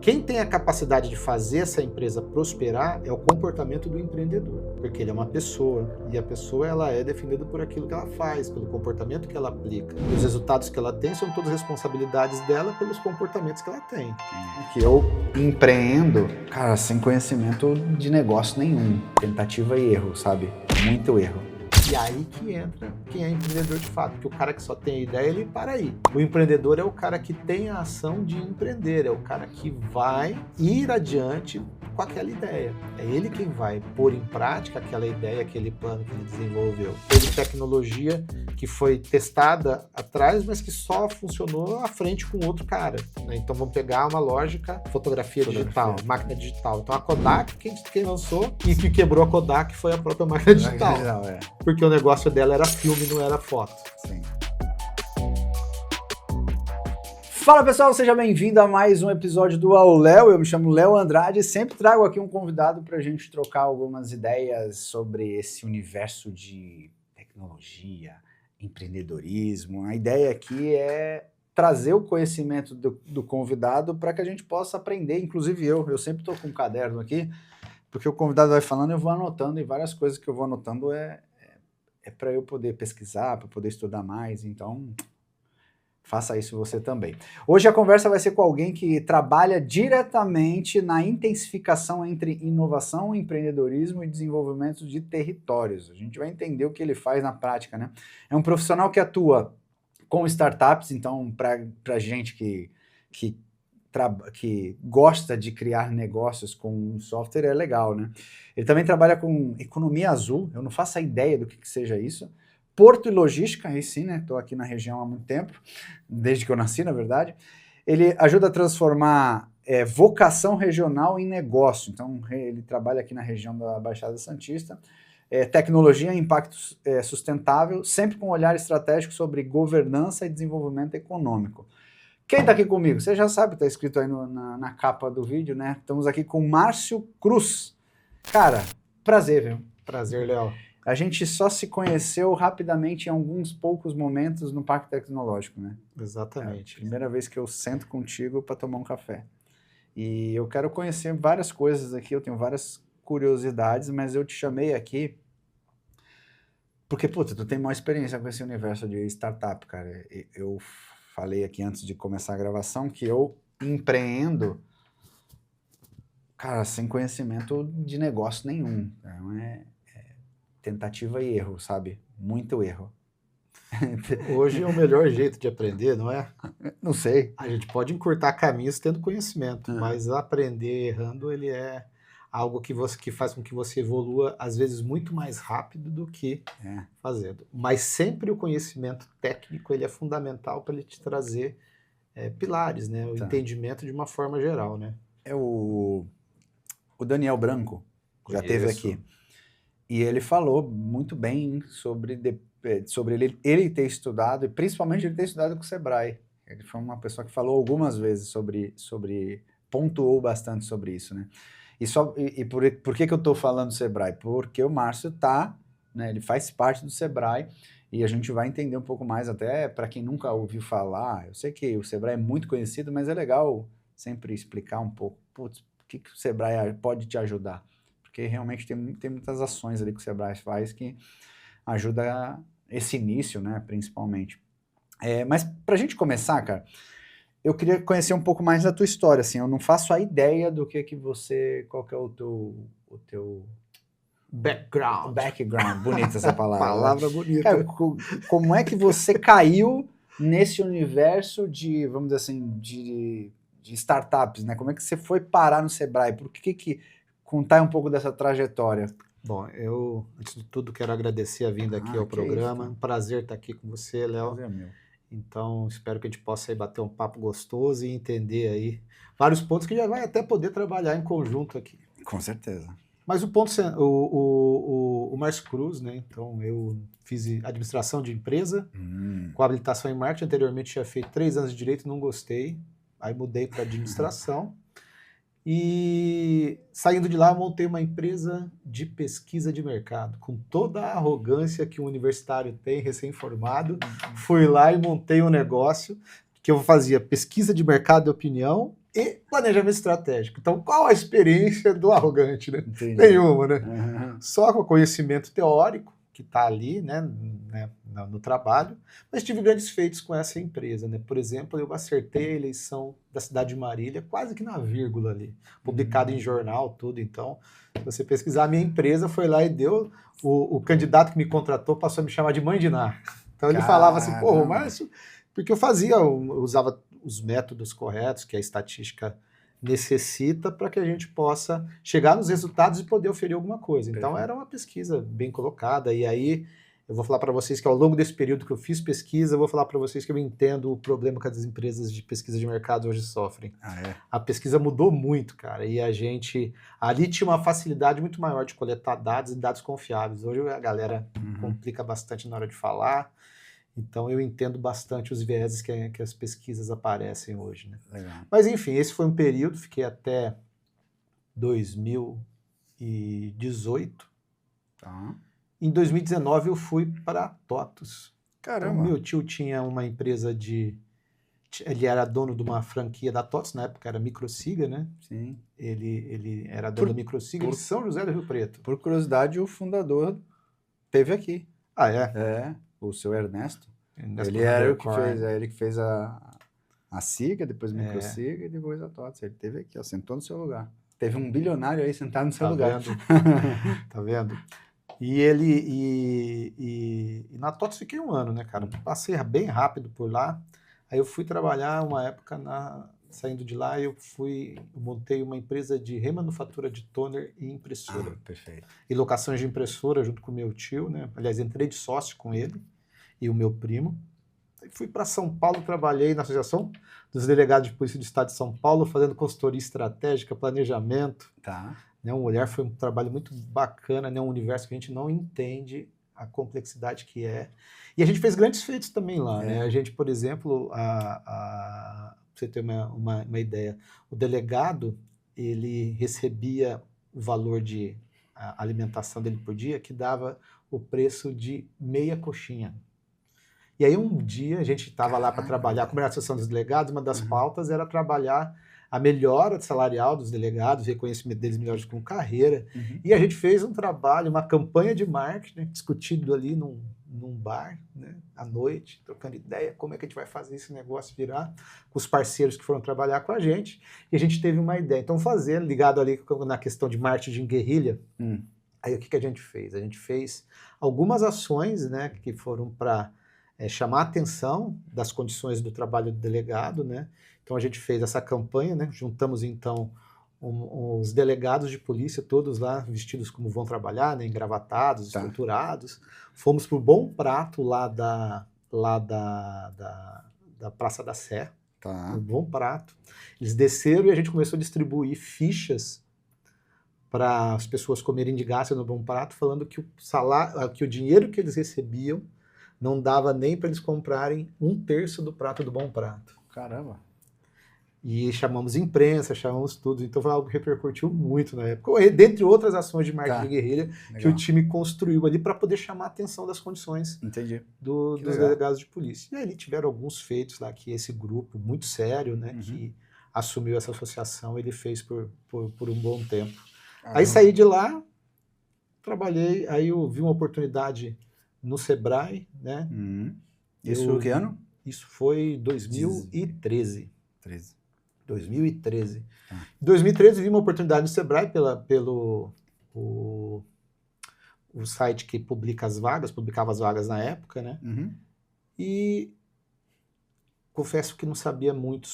Quem tem a capacidade de fazer essa empresa prosperar é o comportamento do empreendedor, porque ele é uma pessoa, e a pessoa ela é definida por aquilo que ela faz, pelo comportamento que ela aplica. E os resultados que ela tem são todas responsabilidades dela pelos comportamentos que ela tem. Que eu empreendo, cara, sem conhecimento de negócio nenhum, tentativa e erro, sabe? Muito erro. E aí que entra quem é empreendedor de fato, porque o cara que só tem a ideia, ele para aí. O empreendedor é o cara que tem a ação de empreender, é o cara que vai ir adiante com aquela ideia. É ele quem vai pôr em prática aquela ideia, aquele plano que ele desenvolveu. Teve tecnologia que foi testada atrás, mas que só funcionou à frente com outro cara, né? Então vamos pegar uma lógica, fotografia digital, máquina digital. Então a Kodak, quem lançou e que quebrou a Kodak foi a própria máquina digital. Porque o negócio dela era filme, não era foto. Sim. Fala pessoal, seja bem-vindo a mais um episódio do Ao Léo. Eu me chamo Léo Andrade e sempre trago aqui um convidado para a gente trocar algumas ideias sobre esse universo de tecnologia, empreendedorismo. A ideia aqui é trazer o conhecimento do convidado para que a gente possa aprender, inclusive eu sempre estou com um caderno aqui, porque o convidado vai falando e eu vou anotando, e várias coisas que eu vou anotando é para eu poder pesquisar, para poder estudar mais, então faça isso você também. Hoje a conversa vai ser com alguém que trabalha diretamente na intensificação entre inovação, empreendedorismo e desenvolvimento de territórios. A gente vai entender o que ele faz na prática, né? É um profissional que atua com startups, então para gente que gosta de criar negócios com um software é legal, né? Ele também trabalha com economia azul, eu não faço a ideia do que seja isso. Porto e logística, aí sim, né? Estou aqui na região há muito tempo, desde que eu nasci, na verdade. Ele ajuda a transformar vocação regional em negócio, então ele trabalha aqui na região da Baixada Santista. Tecnologia e impacto sustentável, sempre com um olhar estratégico sobre governança e desenvolvimento econômico. Quem está aqui comigo? Você já sabe, está escrito aí na capa do vídeo, né? Estamos aqui com Márcio Cruz. Cara, prazer, viu? Prazer, Léo. A gente só se conheceu rapidamente em alguns poucos momentos no Parque Tecnológico, né? Exatamente. É a primeira vez que eu sento contigo para tomar um café. E eu quero conhecer várias coisas aqui, eu tenho várias curiosidades, mas eu te chamei aqui porque, puta, tu tem maior experiência com esse universo de startup, cara. Eu falei aqui antes de começar a gravação que eu empreendo, cara, sem conhecimento de negócio nenhum. Então tentativa e erro, sabe? Muito erro. Hoje é o melhor jeito de aprender, não é? Não sei. A gente pode encurtar caminhos tendo conhecimento, mas aprender errando, ele é algo que faz com que você evolua, às vezes, muito mais rápido do que fazendo. Mas sempre o conhecimento técnico, ele é fundamental para ele te trazer pilares, né? O entendimento de uma forma geral, né? O Daniel Branco já esteve aqui. E ele falou muito bem sobre ele ter estudado, e principalmente ele ter estudado com o Sebrae. Ele foi uma pessoa que falou algumas vezes pontuou bastante sobre isso, né? E por que eu estou falando Sebrae? Porque o Márcio né, ele faz parte do Sebrae, e a gente vai entender um pouco mais, até para quem nunca ouviu falar. Eu sei que o Sebrae é muito conhecido, mas é legal sempre explicar um pouco, putz, o que o Sebrae pode te ajudar. Porque realmente tem muitas ações ali que o Sebrae faz que ajuda esse início, né, principalmente. Mas para a gente começar, cara, eu queria conhecer um pouco mais da tua história, assim, eu não faço a ideia do que você, qual que é o teu background, bonita essa palavra. Palavra bonita. Cara, como é que você caiu nesse universo de, vamos dizer assim, de startups, né? Como é que você foi parar no Sebrae? Por que contar um pouco dessa trajetória? Bom, eu, antes de tudo, quero agradecer a vinda aqui ao programa. Um prazer estar aqui com você, Léo. Prazer meu. Então, espero que a gente possa aí bater um papo gostoso e entender aí vários pontos que já vai até poder trabalhar em conjunto aqui. Com certeza. Mas o ponto, o Márcio Cruz, né? Então, eu fiz administração de empresa, com habilitação em marketing. Anteriormente, tinha feito 3 anos de direito, não gostei. Aí mudei para administração. E saindo de lá, montei uma empresa de pesquisa de mercado, com toda a arrogância que um universitário tem, recém-formado. Fui lá e montei um negócio que eu fazia pesquisa de mercado e opinião e planejamento estratégico. Então, qual a experiência do arrogante, né? Entendi. Nenhuma, né? Uhum. Só com o conhecimento teórico, que está ali, né, no trabalho, mas tive grandes feitos com essa empresa, né? Por exemplo, eu acertei a eleição da cidade de Marília, quase que na vírgula ali, publicado em jornal, tudo. Então, se você pesquisar, a minha empresa foi lá e deu, o candidato que me contratou passou a me chamar de Mãe de Ná. Então ele falava assim, pô, Márcio, porque eu usava os métodos corretos que a estatística necessita para que a gente possa chegar nos resultados e poder oferir alguma coisa. Então, Perfeito. era uma pesquisa bem colocada. E aí, eu vou falar para vocês que ao longo desse período que eu fiz pesquisa, eu vou falar para vocês que eu entendo o problema que as empresas de pesquisa de mercado hoje sofrem. Ah, é? A pesquisa mudou muito, cara. E a gente... Ali tinha uma facilidade muito maior de coletar dados e dados confiáveis. Hoje a galera complica bastante na hora de falar. Então, eu entendo bastante os vieses que as pesquisas aparecem hoje, né? Legal. Mas, enfim, esse foi um período, fiquei até 2018. Tá. Em 2019, eu fui para TOTUS. Caramba. Então, meu tio tinha uma empresa ele era dono de uma franquia da TOTUS, na época era Microsiga, né? Sim. Ele era dono da Microsiga de São José do Rio Preto. Por curiosidade, o fundador teve aqui. Ah, é? É, o seu Ernesto. Ernesto Ele era o Vanderkorn. ele que fez a Siga, depois a Microsiga e depois a TOTUS. Ele teve aqui, ó, sentou no seu lugar. Teve um bilionário aí sentado no seu lugar. Vendo? Tá vendo? E na TOTUS fiquei 1 ano, né, cara? Passei bem rápido por lá. Aí eu fui trabalhar uma época saindo de lá, eu montei uma empresa de remanufatura de toner e impressora. Perfeito. E locações de impressora junto com o meu tio, né? Aliás, entrei de sócio com ele e o meu primo. Aí fui para São Paulo, trabalhei na Associação dos Delegados de Polícia do Estado de São Paulo, fazendo consultoria estratégica, planejamento. Tá. Né, um olhar, foi um trabalho muito bacana, né, um universo que a gente não entende a complexidade que é. E a gente fez grandes feitos também lá. Né? A gente, por exemplo, pra você ter uma ideia, o delegado, ele recebia o valor de alimentação dele por dia, que dava o preço de meia coxinha. E aí um dia a gente estava lá para trabalhar, como era a Associação dos Delegados, uma das pautas era trabalhar a melhora salarial dos delegados, reconhecimento deles melhores com carreira. E a gente fez um trabalho, uma campanha de marketing, né, discutido ali num bar, né, à noite, trocando ideia, como é que a gente vai fazer esse negócio virar, com os parceiros que foram trabalhar com a gente. E a gente teve uma ideia. Então, ligado ali na questão de marketing em guerrilha, aí o que a gente fez? A gente fez algumas ações, né, que foram para chamar a atenção das condições do trabalho do delegado, né? Então a gente fez essa campanha, né? Juntamos então os delegados de polícia, todos lá vestidos como vão trabalhar, né? Engravatados, estruturados. Fomos para o Bom Prato lá da Praça da Sé, o Bom Prato. Eles desceram e a gente começou a distribuir fichas para as pessoas comerem de graça no Bom Prato, falando que o dinheiro que eles recebiam não dava nem para eles comprarem 1/3 do prato do Bom Prato. Caramba! E chamamos imprensa, chamamos tudo. Então foi algo que repercutiu muito na época. Dentre outras ações de marketing de guerrilha que o time construiu ali para poder chamar a atenção das condições dos delegados de polícia. E aí eles tiveram alguns feitos lá que esse grupo muito sério, né, que assumiu essa associação, ele fez por um bom tempo. Aí saí de lá, trabalhei, aí eu vi uma oportunidade no Sebrae, né? Isso que ano? Isso foi 2013. 2013. Em 2013 vi uma oportunidade no Sebrae pelo site que publicava as vagas na época, né? E confesso que não sabia muito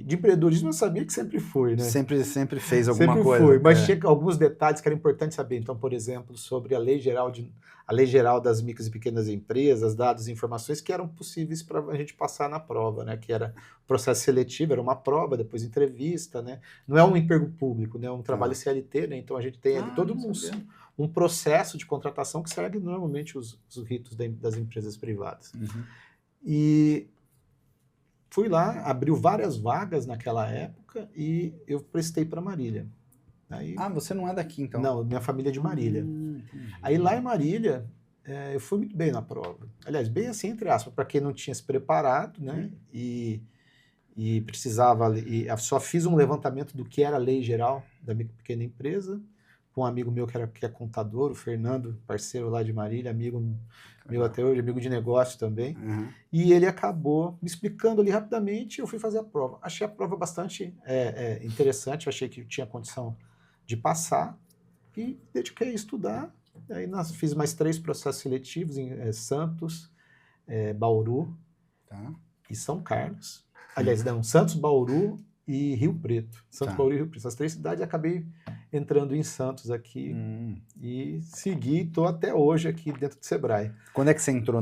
de empreendedorismo, eu sabia que sempre foi, né? Sempre fez alguma coisa. Sempre foi, mas tinha alguns detalhes que era importante saber. Então, por exemplo, sobre a Lei Geral das Micros e Pequenas Empresas, dados e informações que eram possíveis para a gente passar na prova, né? Que era processo seletivo, era uma prova, depois entrevista, né? Não é um emprego público, né? É um trabalho CLT, né? Então a gente tem ali todo um processo de contratação que segue normalmente os ritos das empresas privadas. E fui lá, abriu várias vagas naquela época e eu prestei para Marília. Aí, você não é daqui, então? Não, minha família é de Marília. Aí lá em Marília, eu fui muito bem na prova. Aliás, bem assim, entre aspas, para quem não tinha se preparado, né? E e precisava, e só fiz um levantamento do que era a lei geral da minha pequena empresa, com um amigo meu que é contador, o Fernando, parceiro lá de Marília, amigo meu até hoje, amigo de negócio também, e ele acabou me explicando ali rapidamente, eu fui fazer a prova. Achei a prova bastante interessante, eu achei que tinha condição de passar, e dediquei a estudar. Aí fiz mais 3 processos seletivos em Santos, Bauru e São Carlos. Aliás, não, Santos, Bauru e Rio Preto. Santos, Bauru e Rio Preto. Essas 3 cidades, acabei entrando em Santos aqui e segui, estou até hoje aqui dentro do Sebrae. Quando é que você entrou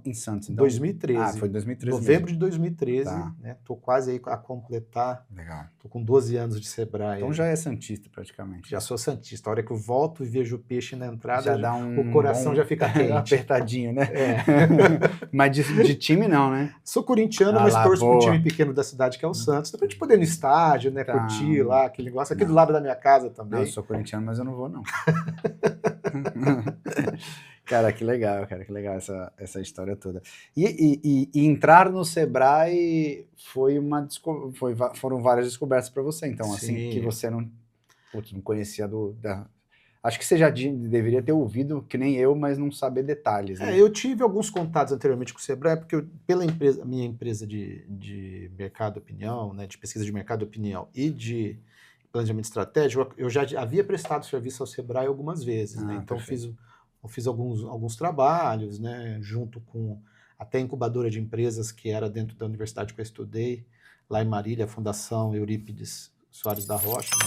em Santos? Então? 2013. Ah, foi 2013 Novembro mesmo. de 2013, né? Tô quase aí a completar. Legal. Tô com 12 anos de Sebrae. Então já é santista praticamente. Já sou santista. A hora que eu volto e vejo o peixe na entrada, já dá o coração já fica quente. Apertadinho, né? Mas de time não, né? Sou corintiano, mas torço pro time pequeno da cidade, que é o Santos. Pra gente poder ir no estádio, né? Curtir lá, aquele negócio. Aqui do lado da minha casa também. Não, eu sou corintiano, mas eu não vou, não. Cara, que legal, essa história toda. E entrar no Sebrae foram várias descobertas para você, então, assim, que você não conhecia Acho que você já deveria ter ouvido, que nem eu, mas não saber detalhes, né? Eu tive alguns contatos anteriormente com o Sebrae, porque pela minha empresa de mercado opinião, né, de pesquisa de mercado opinião e de planejamento estratégico, eu já havia prestado serviço ao Sebrae algumas vezes, né? Então eu fiz alguns trabalhos, né, junto com até a incubadora de empresas que era dentro da universidade que eu estudei, lá em Marília, a Fundação Eurípides Soares da Rocha, né,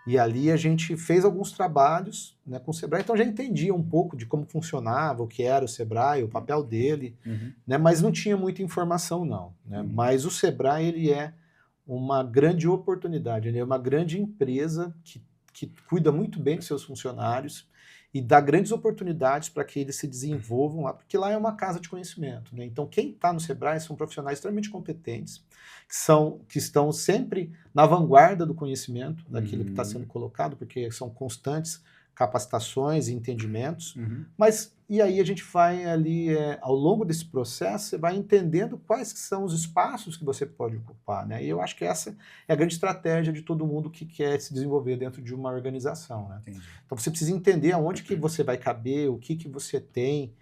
e ali a gente fez alguns trabalhos, né, com o Sebrae, então já entendia um pouco de como funcionava, o que era o Sebrae, o papel dele, né, mas não tinha muita informação não, né, mas o Sebrae ele é uma grande oportunidade, ele é uma grande empresa que cuida muito bem de seus funcionários e dá grandes oportunidades para que eles se desenvolvam lá, porque lá é uma casa de conhecimento, né? Então quem está no Sebrae são profissionais extremamente competentes, que estão sempre na vanguarda do conhecimento, daquilo que está sendo colocado, porque são constantes capacitações e entendimentos, mas e aí a gente vai ali, ao longo desse processo, você vai entendendo quais são os espaços que você pode ocupar, né? E eu acho que essa é a grande estratégia de todo mundo que quer se desenvolver dentro de uma organização, né? Entendi. Então você precisa entender aonde que você vai caber, o que você tem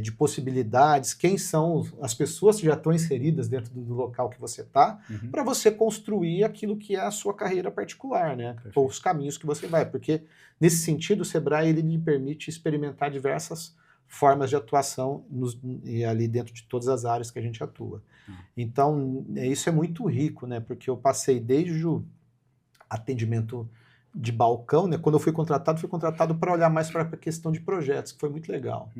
de possibilidades, quem são as pessoas que já estão inseridas dentro do local que você está, para você construir aquilo que é a sua carreira particular, né? Ou os caminhos que você vai, porque nesse sentido o Sebrae ele lhe permite experimentar diversas formas de atuação e ali dentro de todas as áreas que a gente atua. Então isso é muito rico, né? Porque eu passei desde o atendimento de balcão, né? Quando eu fui contratado para olhar mais para a questão de projetos, que foi muito legal.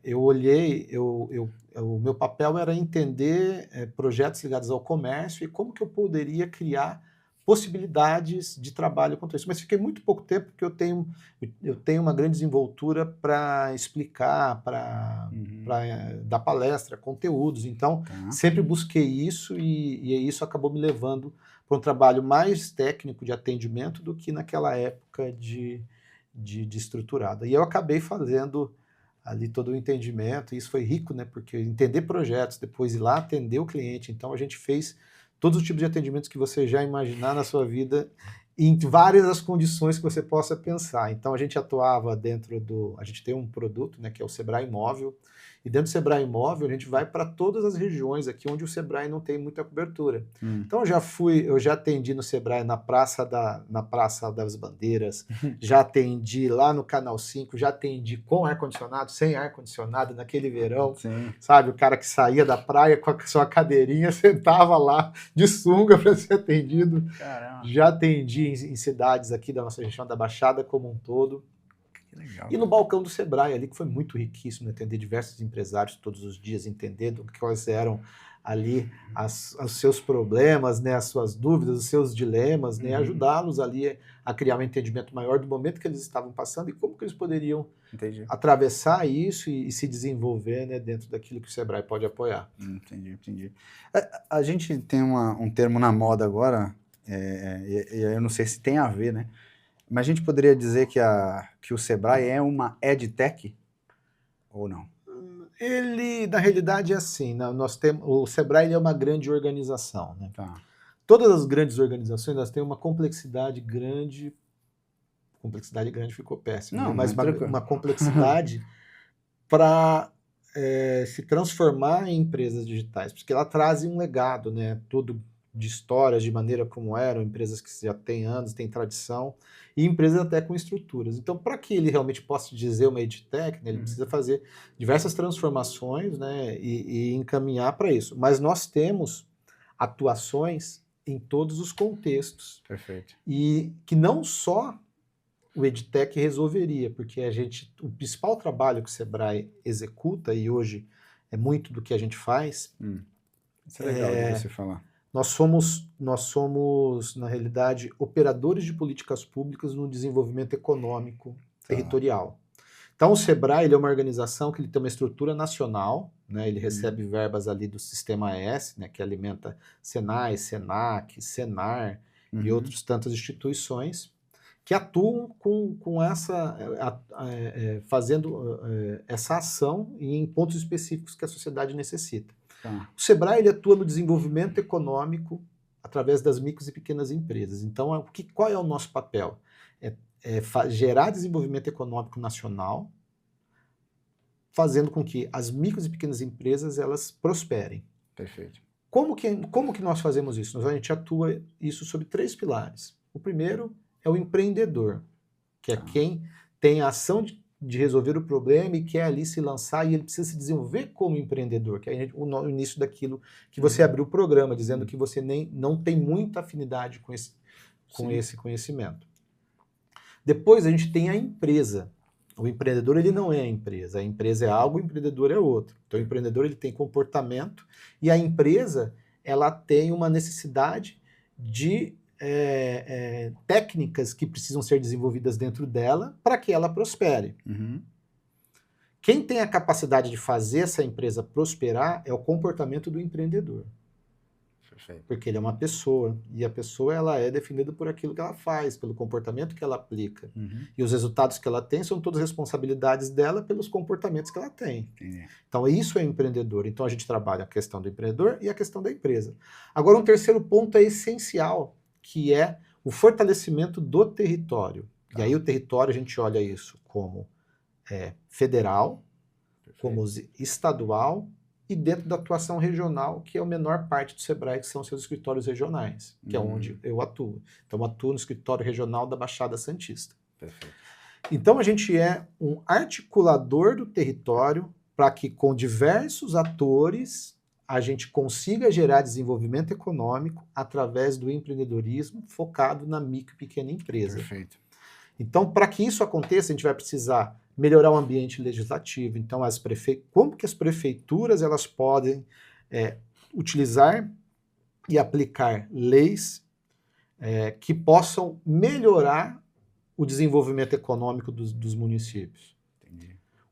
Eu olhei, o meu papel era entender projetos ligados ao comércio e como que eu poderia criar possibilidades de trabalho contra isso. Mas fiquei muito pouco tempo, porque eu tenho uma grande desenvoltura para explicar, para dar palestra, conteúdos. Então, sempre busquei isso e isso acabou me levando para um trabalho mais técnico de atendimento do que naquela época de estruturada. E eu acabei fazendo ali todo o entendimento, e isso foi rico, né? Porque entender projetos, depois ir lá atender o cliente. Então, a gente fez todos os tipos de atendimentos que você já imaginar na sua vida, em várias as condições que você possa pensar. Então, a gente atuava a gente tem um produto, né, que é o Sebrae Imóvel, e dentro do Sebrae Imóvel a gente vai para todas as regiões aqui onde o Sebrae não tem muita cobertura. Então eu já atendi no Sebrae na Praça das Bandeiras, já atendi lá no Canal 5, já atendi com ar-condicionado, sem ar-condicionado, naquele verão, sabe? O cara que saía da praia com a sua cadeirinha, sentava lá de sunga para ser atendido. Caramba. Já atendi em cidades aqui da nossa região da Baixada como um todo. Legal, e no balcão do Sebrae ali, que foi muito riquíssimo, né? Atender diversos empresários todos os dias, entendendo quais eram ali os seus problemas, né? As suas dúvidas, os seus dilemas, né? Ajudá-los ali a criar um entendimento maior do momento que eles estavam passando e como que eles poderiam atravessar isso e se desenvolver, né? Dentro daquilo que o Sebrae pode apoiar. Entendi. A gente tem um termo na moda agora, e eu não sei se tem a ver, né? Mas a gente poderia dizer que o Sebrae é uma EdTech ou não? Ele, na realidade, é assim, nós temos, o Sebrae ele é uma grande organização, né? Tá. Todas as grandes organizações, elas têm uma complexidade grande ficou péssimo, né? Não, Mas mas tranquilo. uma complexidade para se transformar em empresas digitais, porque ela traz um legado, né? Tudo de histórias, de maneira como eram, empresas que já têm anos, têm tradição, e empresas até com estruturas. Então, para que ele realmente possa dizer uma EdTech, né, ele precisa fazer diversas transformações, né, e encaminhar para isso. Mas nós temos atuações em todos os contextos, Perfeito. e que não só o EdTech resolveria, porque o principal trabalho que o Sebrae executa, e hoje é muito do que a gente faz. Isso é legal de você falar. Nós somos, na realidade, operadores de políticas públicas no desenvolvimento econômico territorial. Então, o Sebrae ele é uma organização que ele tem uma estrutura nacional, né? Ele recebe verbas ali do Sistema S, né? Que alimenta Senai, Senac, Senar e outras tantas instituições que atuam com fazendo essa ação em pontos específicos que a sociedade necessita. O Sebrae ele atua no desenvolvimento econômico através das micros e pequenas empresas. Então, qual é o nosso papel? Gerar desenvolvimento econômico nacional, fazendo com que as micros e pequenas empresas elas prosperem. Perfeito. Como que nós fazemos isso? A gente atua isso sobre 3 pilares. O primeiro é o empreendedor, que é quem tem a ação de resolver o problema e quer ali se lançar e ele precisa se desenvolver como empreendedor, que é o início daquilo que você abriu o programa, dizendo que você não tem muita afinidade com esse conhecimento. Depois a gente tem a empresa. O empreendedor ele não é a empresa é algo, o empreendedor é outro. Então o empreendedor ele tem comportamento e a empresa ela tem uma necessidade de técnicas que precisam ser desenvolvidas dentro dela para que ela prospere. Quem tem a capacidade de fazer essa empresa prosperar é o comportamento do empreendedor. Perfeito. Porque ele é uma pessoa, e a pessoa ela é definida por aquilo que ela faz, pelo comportamento que ela aplica. E os resultados que ela tem são todas responsabilidades dela pelos comportamentos que ela tem. Então isso é empreendedor. Então a gente trabalha a questão do empreendedor e a questão da empresa. Agora um terceiro ponto é essencial, que é o fortalecimento do território. E aí o território a gente olha isso como federal, como estadual e dentro da atuação regional, que é a menor parte do Sebrae, que são seus escritórios regionais, que é onde eu atuo. Então eu atuo no escritório regional da Baixada Santista. Perfeito. Então a gente é um articulador do território para que com diversos atores a gente consiga gerar desenvolvimento econômico através do empreendedorismo focado na micro e pequena empresa. Perfeito. Então, para que isso aconteça, a gente vai precisar melhorar o ambiente legislativo. Então, como que as prefeituras elas podem utilizar e aplicar leis que possam melhorar o desenvolvimento econômico dos municípios?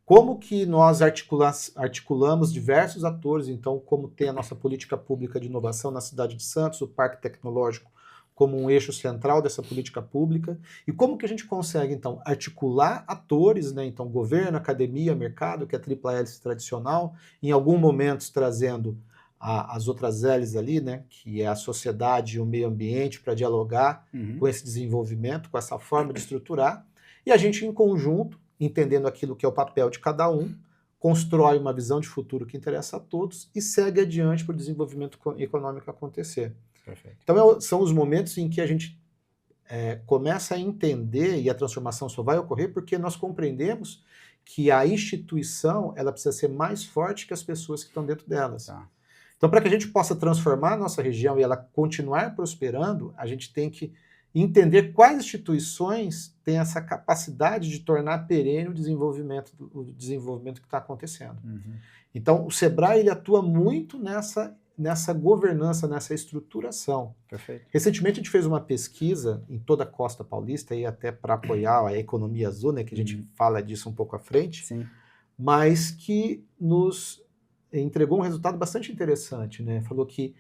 Como que nós articulamos diversos atores, então, como tem a nossa política pública de inovação na cidade de Santos, o Parque Tecnológico como um eixo central dessa política pública, e como que a gente consegue, então, articular atores, né, então, governo, academia, mercado, que é a tripla hélice tradicional, em alguns momentos trazendo as outras hélices ali, né, que é a sociedade e o meio ambiente, para dialogar com esse desenvolvimento, com essa forma de estruturar, e a gente, em conjunto, entendendo aquilo que é o papel de cada um, constrói uma visão de futuro que interessa a todos e segue adiante para o desenvolvimento econômico acontecer. Perfeito. Então são os momentos em que a gente começa a entender, e a transformação só vai ocorrer porque nós compreendemos que a instituição ela precisa ser mais forte que as pessoas que estão dentro delas. Então, para que a gente possa transformar a nossa região e ela continuar prosperando, a gente tem que entender quais instituições têm essa capacidade de tornar perene o desenvolvimento que está acontecendo. Então, o Sebrae ele atua muito nessa governança, nessa estruturação. Perfeito. Recentemente a gente fez uma pesquisa em toda a Costa Paulista, e até para apoiar a economia azul, né, que a gente fala disso um pouco à frente, mas que nos entregou um resultado bastante interessante. Né? Falou que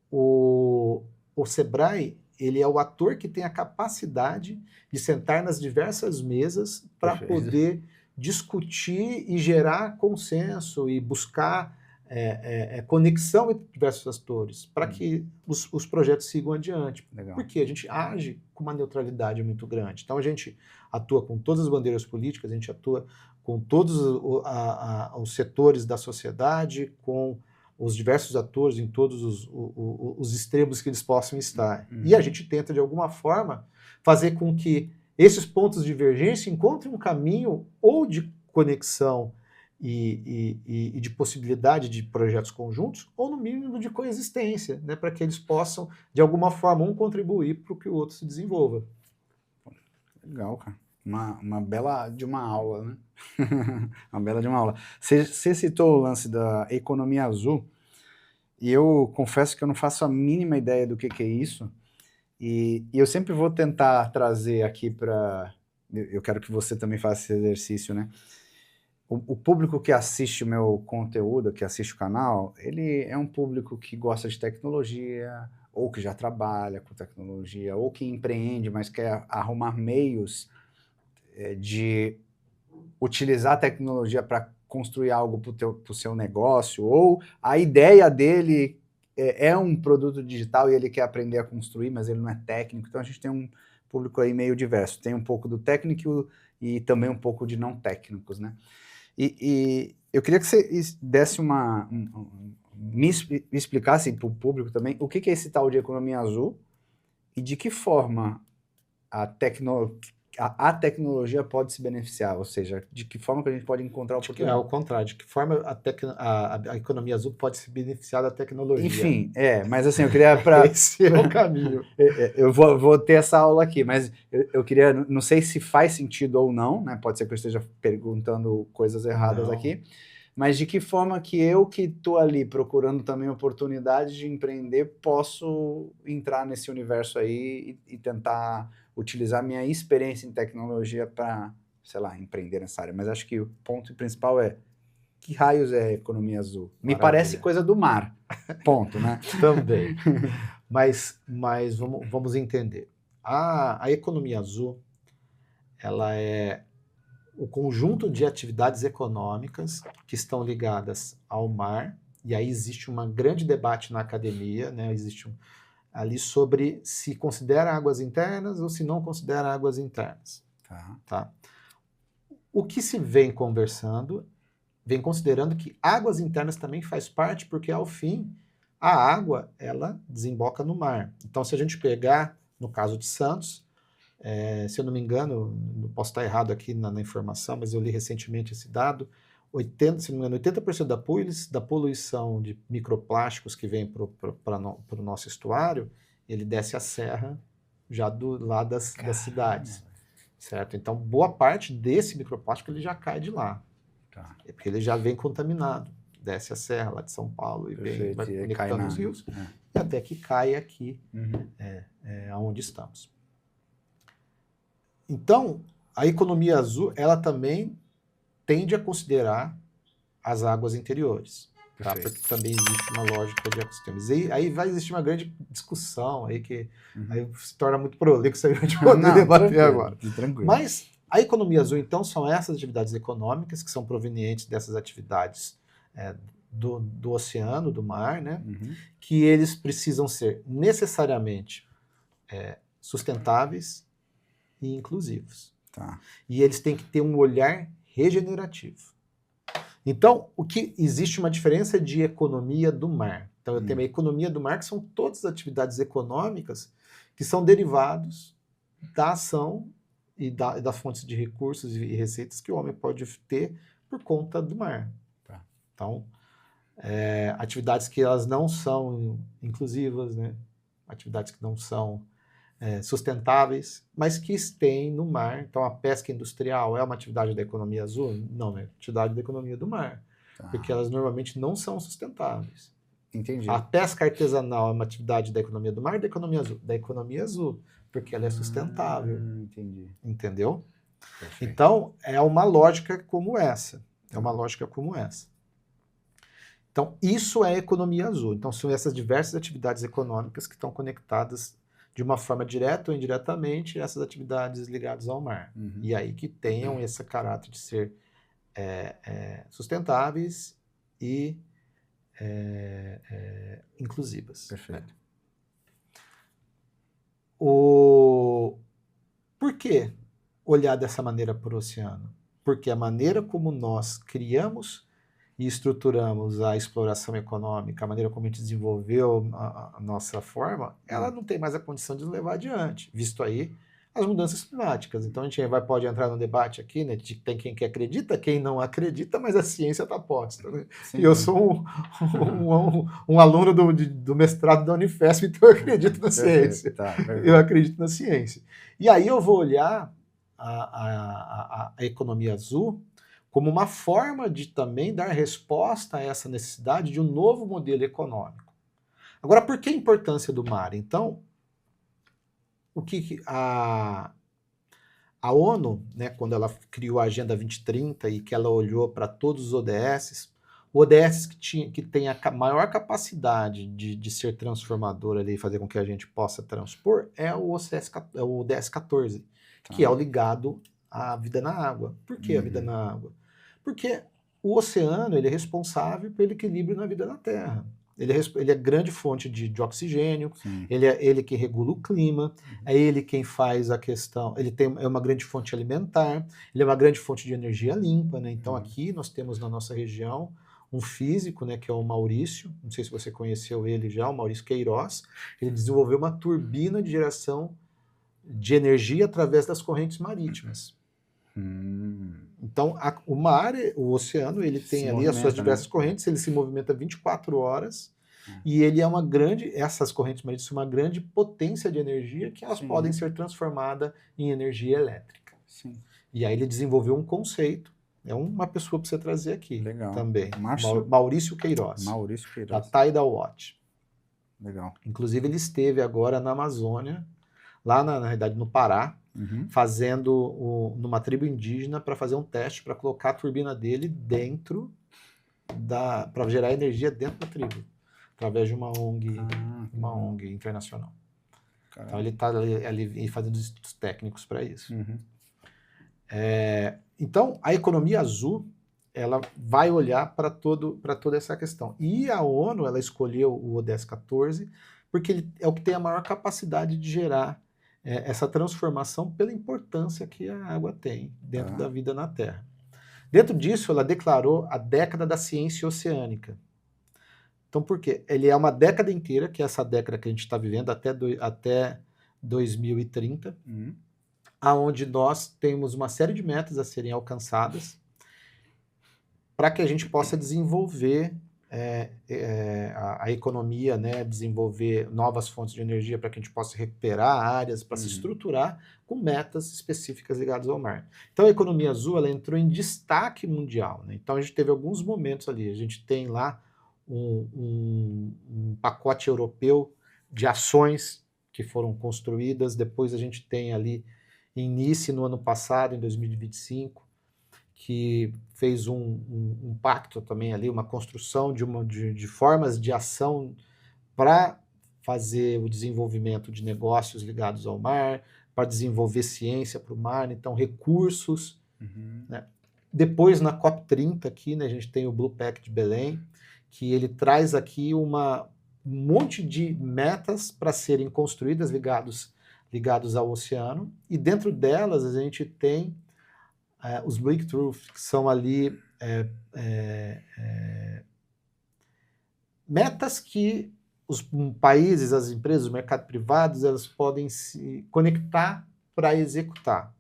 o Sebrae ele é o ator que tem a capacidade de sentar nas diversas mesas para poder discutir e gerar consenso e buscar conexão entre diversos atores para que os projetos sigam adiante. Legal. Porque a gente age com uma neutralidade muito grande. Então a gente atua com todas as bandeiras políticas, a gente atua com todos os setores da sociedade, com os diversos atores em todos os extremos que eles possam estar. E a gente tenta, de alguma forma, fazer com que esses pontos de divergência encontrem um caminho ou de conexão e de possibilidade de projetos conjuntos, ou no mínimo de coexistência, né, para que eles possam, de alguma forma, um contribuir para o que o outro se desenvolva. Legal, cara. Uma bela de uma aula, né? Uma bela de uma aula. Você citou o lance da economia azul, e eu confesso que eu não faço a mínima ideia do que é isso, e eu sempre vou tentar trazer aqui para... Eu quero que você também faça esse exercício, né? O público que assiste o meu conteúdo, que assiste o canal, ele é um público que gosta de tecnologia, ou que já trabalha com tecnologia, ou que empreende, mas quer arrumar meios de utilizar a tecnologia para construir algo para o seu negócio, ou a ideia dele é um produto digital e ele quer aprender a construir, mas ele não é técnico. Então a gente tem um público aí meio diverso. Tem um pouco do técnico e também um pouco de não técnicos, né? E eu queria que você desse me explicasse para o público também o que é esse tal de economia azul e de que forma a tecnologia pode se beneficiar, ou seja, de que forma que a gente pode encontrar oportunidade. Ao contrário, de que forma a economia azul pode se beneficiar da tecnologia. Enfim, mas assim, eu queria... Esse é o caminho. Eu vou ter essa aula aqui, mas eu queria, não sei se faz sentido ou não, né? Pode ser que eu esteja perguntando coisas erradas aqui, mas de que forma que eu que estou ali procurando também oportunidade de empreender, posso entrar nesse universo aí e tentar utilizar minha experiência em tecnologia para, sei lá, empreender nessa área. Mas acho que o ponto principal é: que raios é economia azul? Me parece coisa do mar. Ponto, né? Também. Mas vamos entender. A economia azul, ela é o conjunto de atividades econômicas que estão ligadas ao mar, e aí existe um grande debate na academia, né? Existe ali sobre se considera águas internas ou se não considera águas internas. Tá? O que se vem considerando que águas internas também faz parte, porque ao fim a água ela desemboca no mar. Então, se a gente pegar no caso de Santos, se eu não me engano, não posso estar errado aqui na informação, mas eu li recentemente esse dado, 80% da poluição de microplásticos que vem para o nosso estuário, ele desce a serra já lá das cidades, certo? Então, boa parte desse microplástico ele já cai de lá, porque ele já vem contaminado, desce a serra lá de São Paulo e vai conectando os rios, e até que cai aqui, onde estamos. Então, a economia azul, ela também tende a considerar as águas interiores, tá? Porque também existe uma lógica de ecossistemas. E aí vai existir uma grande discussão aí que aí se torna muito prolixo a gente poder debater agora. Mas a economia azul, então, são essas atividades econômicas que são provenientes dessas atividades do oceano, do mar, né? Que eles precisam ser necessariamente sustentáveis e inclusivos. E eles têm que ter um olhar regenerativo. Então, existe uma diferença de economia do mar. Então, eu tenho a economia do mar, que são todas as atividades econômicas que são derivados da ação e das fontes de recursos e receitas que o homem pode ter por conta do mar. Então, atividades que elas não são inclusivas, né? Atividades que não são sustentáveis, mas que têm no mar. Então, a pesca industrial é uma atividade da economia azul? Não, é atividade da economia do mar, porque elas normalmente não são sustentáveis. Entendi. A pesca artesanal é uma atividade da economia do mar ou da economia azul? Da economia azul, porque ela é sustentável. Entendi. Entendeu? Perfeito. Então, é uma lógica como essa. Então, isso é economia azul. Então, são essas diversas atividades econômicas que estão conectadas de uma forma direta ou indiretamente essas atividades ligadas ao mar. E aí que tenham esse caráter de ser sustentáveis e inclusivas. Perfeito. Por que olhar dessa maneira para o oceano? Porque a maneira como nós criamos e estruturamos a exploração econômica, a maneira como a gente desenvolveu a nossa forma, ela não tem mais a condição de nos levar adiante, visto aí as mudanças climáticas. Então a gente pode entrar no debate aqui, né? Tem quem que acredita, quem não acredita, mas a ciência está posta. Né? E eu sou um aluno do mestrado da Unifesp, então eu acredito na ciência. Eu acredito na ciência. E aí eu vou olhar a economia azul como uma forma de também dar resposta a essa necessidade de um novo modelo econômico. Agora, por que a importância do mar? Então, o que a ONU, né, quando ela criou a Agenda 2030 e que ela olhou para todos os ODS, o ODS que tem a maior capacidade de ser transformador ali, fazer com que a gente possa transpor, é o ODS 14, que é o ligado à vida na água. Por que a vida na água? Porque o oceano ele é responsável pelo equilíbrio na vida na Terra. Ele é grande fonte de oxigênio, ele que regula o clima, é ele quem faz a questão, é uma grande fonte alimentar, ele é uma grande fonte de energia limpa, né? Então aqui nós temos na nossa região um físico, né, que é o Maurício, não sei se você conheceu ele já, o Maurício Queiroz, ele desenvolveu uma turbina de geração de energia através das correntes marítimas. Então, o mar, o oceano, ele tem ali as suas diversas correntes, ele se movimenta 24 horas e ele é essas correntes marítimas são uma grande potência de energia que elas podem ser transformadas em energia elétrica. E aí ele desenvolveu um conceito, é uma pessoa para você trazer aqui também, Maurício Queiroz, da Tidal Watch. Legal. Inclusive ele esteve agora na Amazônia, lá na realidade no Pará, fazendo numa tribo indígena para fazer um teste para colocar a turbina dele dentro para gerar energia dentro da tribo, através de uma ONG internacional. Caramba. Então ele está ali fazendo os estudos técnicos para isso. Então a economia azul ela vai olhar para toda essa questão. E a ONU ela escolheu o ODS 14 porque ele é o que tem a maior capacidade de gerar essa transformação pela importância que a água tem dentro da vida na Terra. Dentro disso, ela declarou a década da ciência oceânica. Então, por quê? Ele é uma década inteira, que é essa década que a gente está vivendo até 2030, aonde nós temos uma série de metas a serem alcançadas para que a gente possa desenvolver a economia, né, desenvolver novas fontes de energia para que a gente possa recuperar áreas, para se estruturar com metas específicas ligadas ao mar. Então a economia azul ela entrou em destaque mundial, né? Então a gente teve alguns momentos ali, a gente tem lá um pacote europeu de ações que foram construídas, depois a gente tem ali em Nice no ano passado, em 2025, que fez um pacto também ali, uma construção de formas de ação para fazer o desenvolvimento de negócios ligados ao mar, para desenvolver ciência para o mar, então recursos. Né? Depois, na COP30, aqui, né, a gente tem o Blue Pact de Belém, que ele traz aqui um monte de metas para serem construídas ligados ao oceano, e dentro delas a gente tem os breakthroughs, que são ali metas que os países, as empresas, o mercado privado, elas podem se conectar para executar.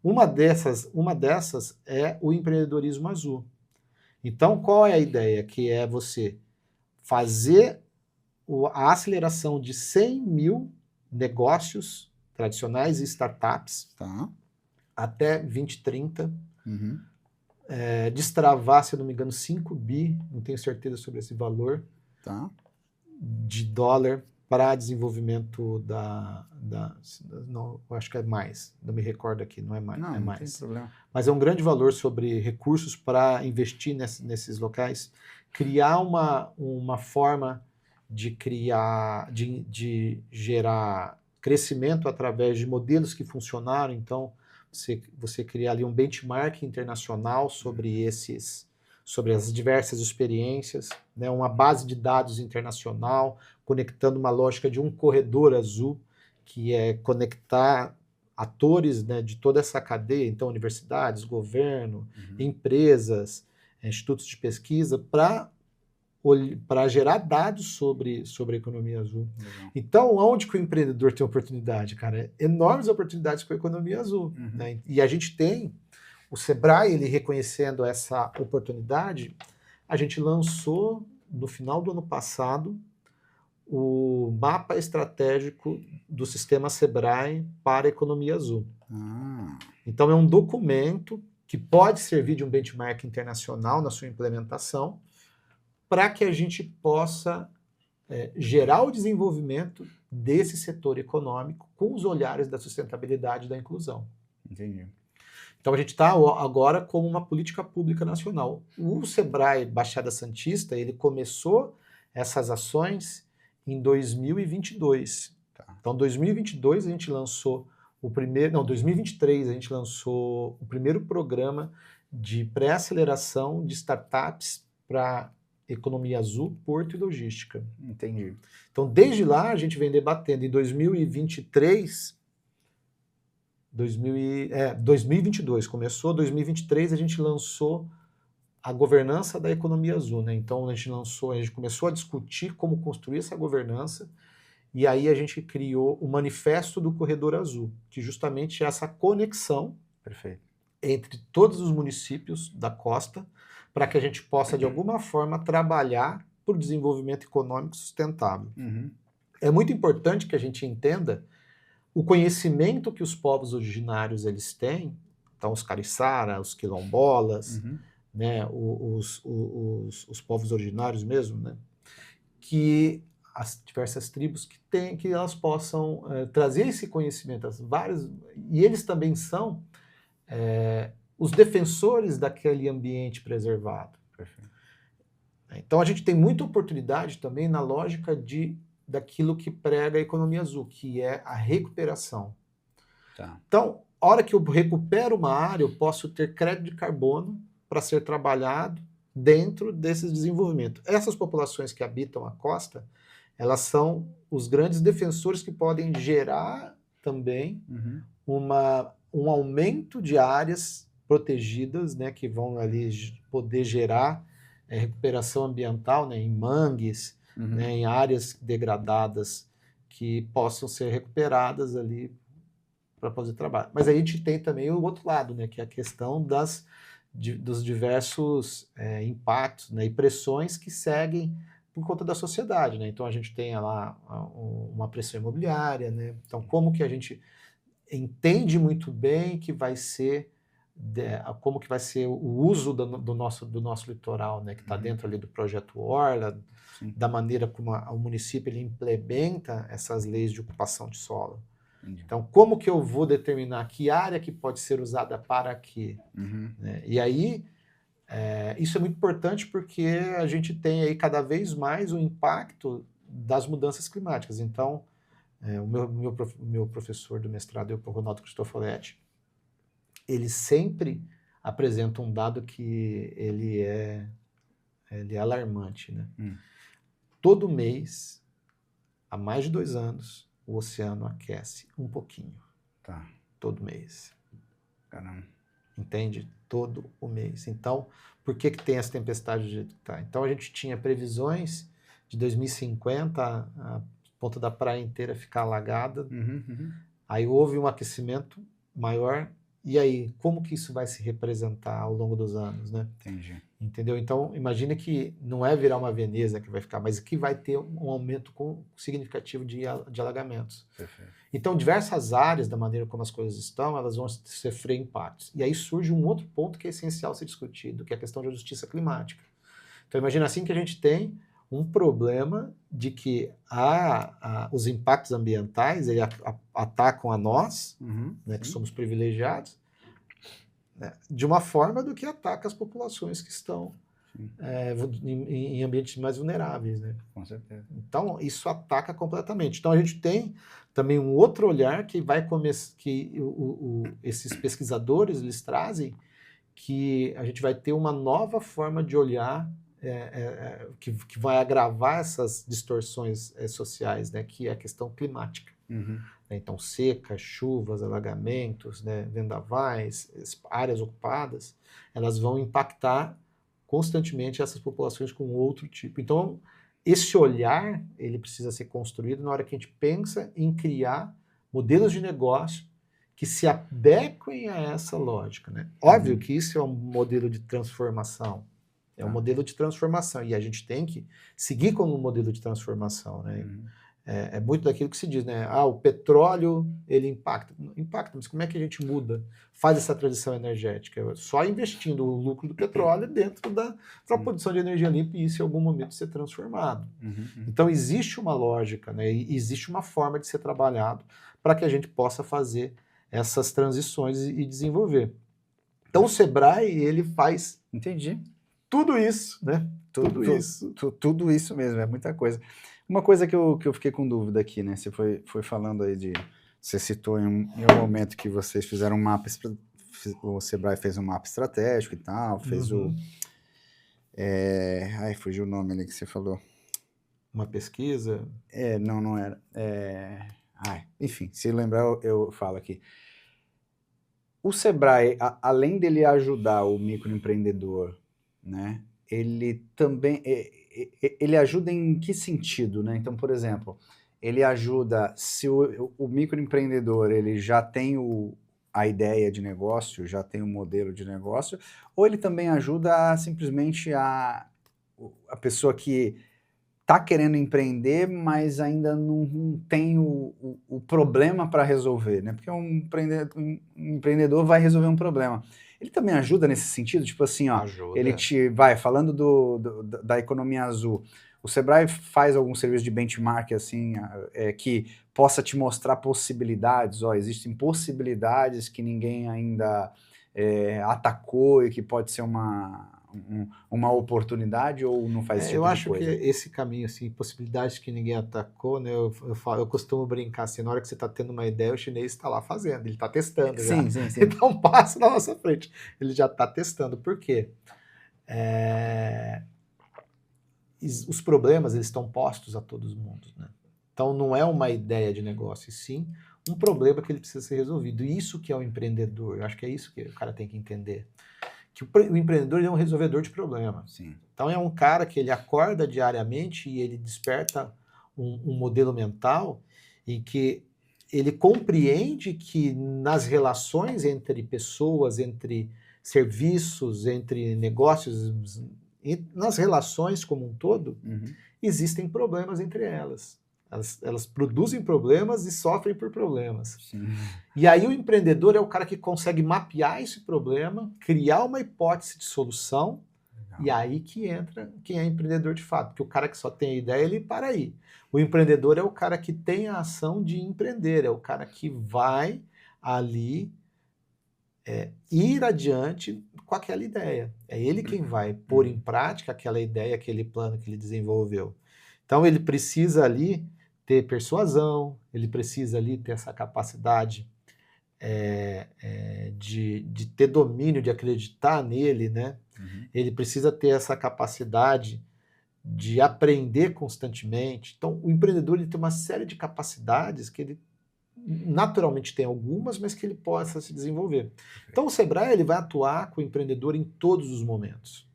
Uma dessas é o empreendedorismo azul. Então, qual é a ideia? Que é você fazer a aceleração de 100 mil negócios tradicionais e startups até 2030, destravar, se eu não me engano, 5 bi, não tenho certeza sobre esse valor, de dólar para desenvolvimento não, eu acho que é mais, não me recordo aqui, não é mais. Não, não tem problema. Mas é um grande valor sobre recursos para investir nesses locais, criar uma forma de gerar crescimento através de modelos que funcionaram. Então, você cria ali um benchmark internacional sobre as diversas experiências, né? Uma base de dados internacional, conectando uma lógica de um corredor azul, que é conectar atores, né, de toda essa cadeia, então universidades, governo, empresas, institutos de pesquisa, para gerar dados sobre a economia azul. Legal. Então, onde que o empreendedor tem oportunidade, cara? Enormes oportunidades com a economia azul. Né? E a gente tem, o Sebrae, ele reconhecendo essa oportunidade, a gente lançou, no final do ano passado, o mapa estratégico do sistema Sebrae para a economia azul. Então, é um documento que pode servir de um benchmark internacional na sua implementação, para que a gente possa gerar o desenvolvimento desse setor econômico com os olhares da sustentabilidade e da inclusão. Entendi. Então a gente está agora como uma política pública nacional. O Sebrae Baixada Santista, ele começou essas ações em 2022. Tá. Então, em 2022 a gente lançou 2023 a gente lançou o primeiro programa de pré-aceleração de startups para economia azul, porto e logística. Entendi. Então, desde lá, a gente vem debatendo. Em 2022 começou, 2023 a gente lançou a governança da economia azul, né? Então, a gente começou a discutir como construir essa governança, e aí a gente criou o Manifesto do Corredor Azul, que justamente é essa conexão entre todos os municípios da costa, para que a gente possa, de alguma forma, trabalhar por desenvolvimento econômico sustentável. É muito importante que a gente entenda o conhecimento que os povos originários eles têm, então os cariçara, os quilombolas, né, os povos originários mesmo, né, que as diversas tribos que têm, que elas possam trazer esse conhecimento, e eles também são os defensores daquele ambiente preservado. Perfeito. Então a gente tem muita oportunidade também na lógica daquilo que prega a economia azul, que é a recuperação. Tá. Então, a hora que eu recupero uma área, eu posso ter crédito de carbono para ser trabalhado dentro desses desenvolvimentos. Essas populações que habitam a costa, elas são os grandes defensores que podem gerar também um aumento de áreas protegidas, né, que vão ali poder gerar recuperação ambiental, né, em mangues, né, em áreas degradadas que possam ser recuperadas ali para fazer trabalho. Mas aí a gente tem também o outro lado, né, que é a questão dos diversos impactos, né, e pressões que seguem por conta da sociedade, né? Então a gente tem lá uma pressão imobiliária, né? Então como que a gente entende muito bem que vai ser como que vai ser o uso do nosso litoral, né, que está dentro ali do projeto Orla, da maneira como o município ele implementa essas leis de ocupação de solo. Então, como que eu vou determinar que área que pode ser usada para quê? Né? E aí, isso é muito importante porque a gente tem aí cada vez mais o impacto das mudanças climáticas. Então, o meu professor do mestrado, o Ronaldo Cristofoletti, ele sempre apresenta um dado que ele é alarmante, né? Todo mês, há mais de 2 anos, o oceano aquece um pouquinho. Tá. Todo mês. Caramba. Entende? Todo o mês. Então, por que tem as tempestades do jeito que tá? Então, a gente tinha previsões de 2050, a ponta da praia inteira ficar alagada. Aí houve um aquecimento maior. E aí, como que isso vai se representar ao longo dos anos, né? Entendi. Entendeu? Então, imagina que não é virar uma Veneza que vai ficar, mas que vai ter um aumento significativo de alagamentos. Perfeito. Então, diversas áreas, da maneira como as coisas estão, elas vão sofrer impactos. E aí surge um outro ponto que é essencial ser discutido, que é a questão da justiça climática. Então, imagina assim que a gente tem um problema de que os impactos ambientais atacam a nós, né, que somos privilegiados, né, de uma forma do que ataca as populações que estão em ambientes mais vulneráveis. Né? Com certeza. Então, isso ataca completamente. Então, a gente tem também um outro olhar que vai começar, que esses pesquisadores eles trazem, que a gente vai ter uma nova forma de olhar que vai agravar essas distorções sociais, né, que é a questão climática. Uhum. Então, secas, chuvas, alagamentos, né, vendavais, áreas ocupadas, elas vão impactar constantemente essas populações com outro tipo. Então, esse olhar, ele precisa ser construído na hora que a gente pensa em criar modelos de negócio que se adequem a essa lógica, né? Óbvio que isso é um modelo de transformação, é um modelo de transformação, e a gente tem que seguir como um modelo de transformação, né? É muito daquilo que se diz, né? O petróleo, ele impacta, mas como é que a gente muda, faz essa transição energética? Só investindo o lucro do petróleo dentro da produção de energia limpa e isso em algum momento ser transformado. Então existe uma lógica, né? E existe uma forma de ser trabalhado para que a gente possa fazer essas transições e desenvolver. Então o Sebrae, ele faz tudo isso, né? Tudo isso mesmo, é muita coisa. Uma coisa que eu fiquei com dúvida aqui, né? Você foi falando aí você citou em um momento que vocês fizeram um mapa, o Sebrae fez um mapa estratégico e tal, fez fugiu o nome ali que você falou. Uma pesquisa? Não era. Enfim, se lembrar eu falo aqui. O Sebrae, além dele ajudar o microempreendedor, né? Ele também... Ele ajuda em que sentido, né? Então, por exemplo, ele ajuda se o microempreendedor ele já tem a ideia de negócio, já tem o modelo de negócio, ou ele também ajuda simplesmente a pessoa que está querendo empreender, mas ainda não tem o problema para resolver, né? Porque um empreendedor vai resolver um problema. Ele também ajuda nesse sentido, tipo assim, ajuda. Ele falando da economia azul, o Sebrae faz algum serviço de benchmark, assim, que possa te mostrar possibilidades, existem possibilidades que ninguém ainda atacou e que pode ser uma oportunidade ou não faz esse tipo eu de acho coisa? Que esse caminho, assim, possibilidades que ninguém atacou, né? Eu costumo brincar assim, na hora que você está tendo uma ideia, o chinês está lá fazendo, ele está testando já. Sim. Então passa na nossa frente. Ele já está testando. Por quê? Os problemas, eles estão postos a todo mundo, né? Então não é uma ideia de negócio, e sim um problema que ele precisa ser resolvido. E isso que é o empreendedor. Eu acho que é isso que o cara tem que entender. Que o empreendedor é um resolvedor de problemas. Sim. Então é um cara que ele acorda diariamente e ele desperta um modelo mental em que ele compreende que nas relações entre pessoas, entre serviços, entre negócios, nas relações como um todo, existem problemas entre elas. Elas produzem problemas e sofrem por problemas. Sim. E aí o empreendedor é o cara que consegue mapear esse problema, criar uma hipótese de solução, e aí que entra quem é empreendedor de fato. Porque o cara que só tem a ideia, ele para aí. O empreendedor é o cara que tem a ação de empreender, é o cara que vai ali ir adiante com aquela ideia. É ele quem vai pôr em prática aquela ideia, aquele plano que ele desenvolveu. Então ele precisa ali ter persuasão, ele precisa ali ter essa capacidade de ter domínio, de acreditar nele, né? Ele precisa ter essa capacidade de aprender constantemente. Então, o empreendedor ele tem uma série de capacidades que ele naturalmente tem algumas, mas que ele possa se desenvolver. Então, o Sebrae ele vai atuar com o empreendedor em todos os momentos.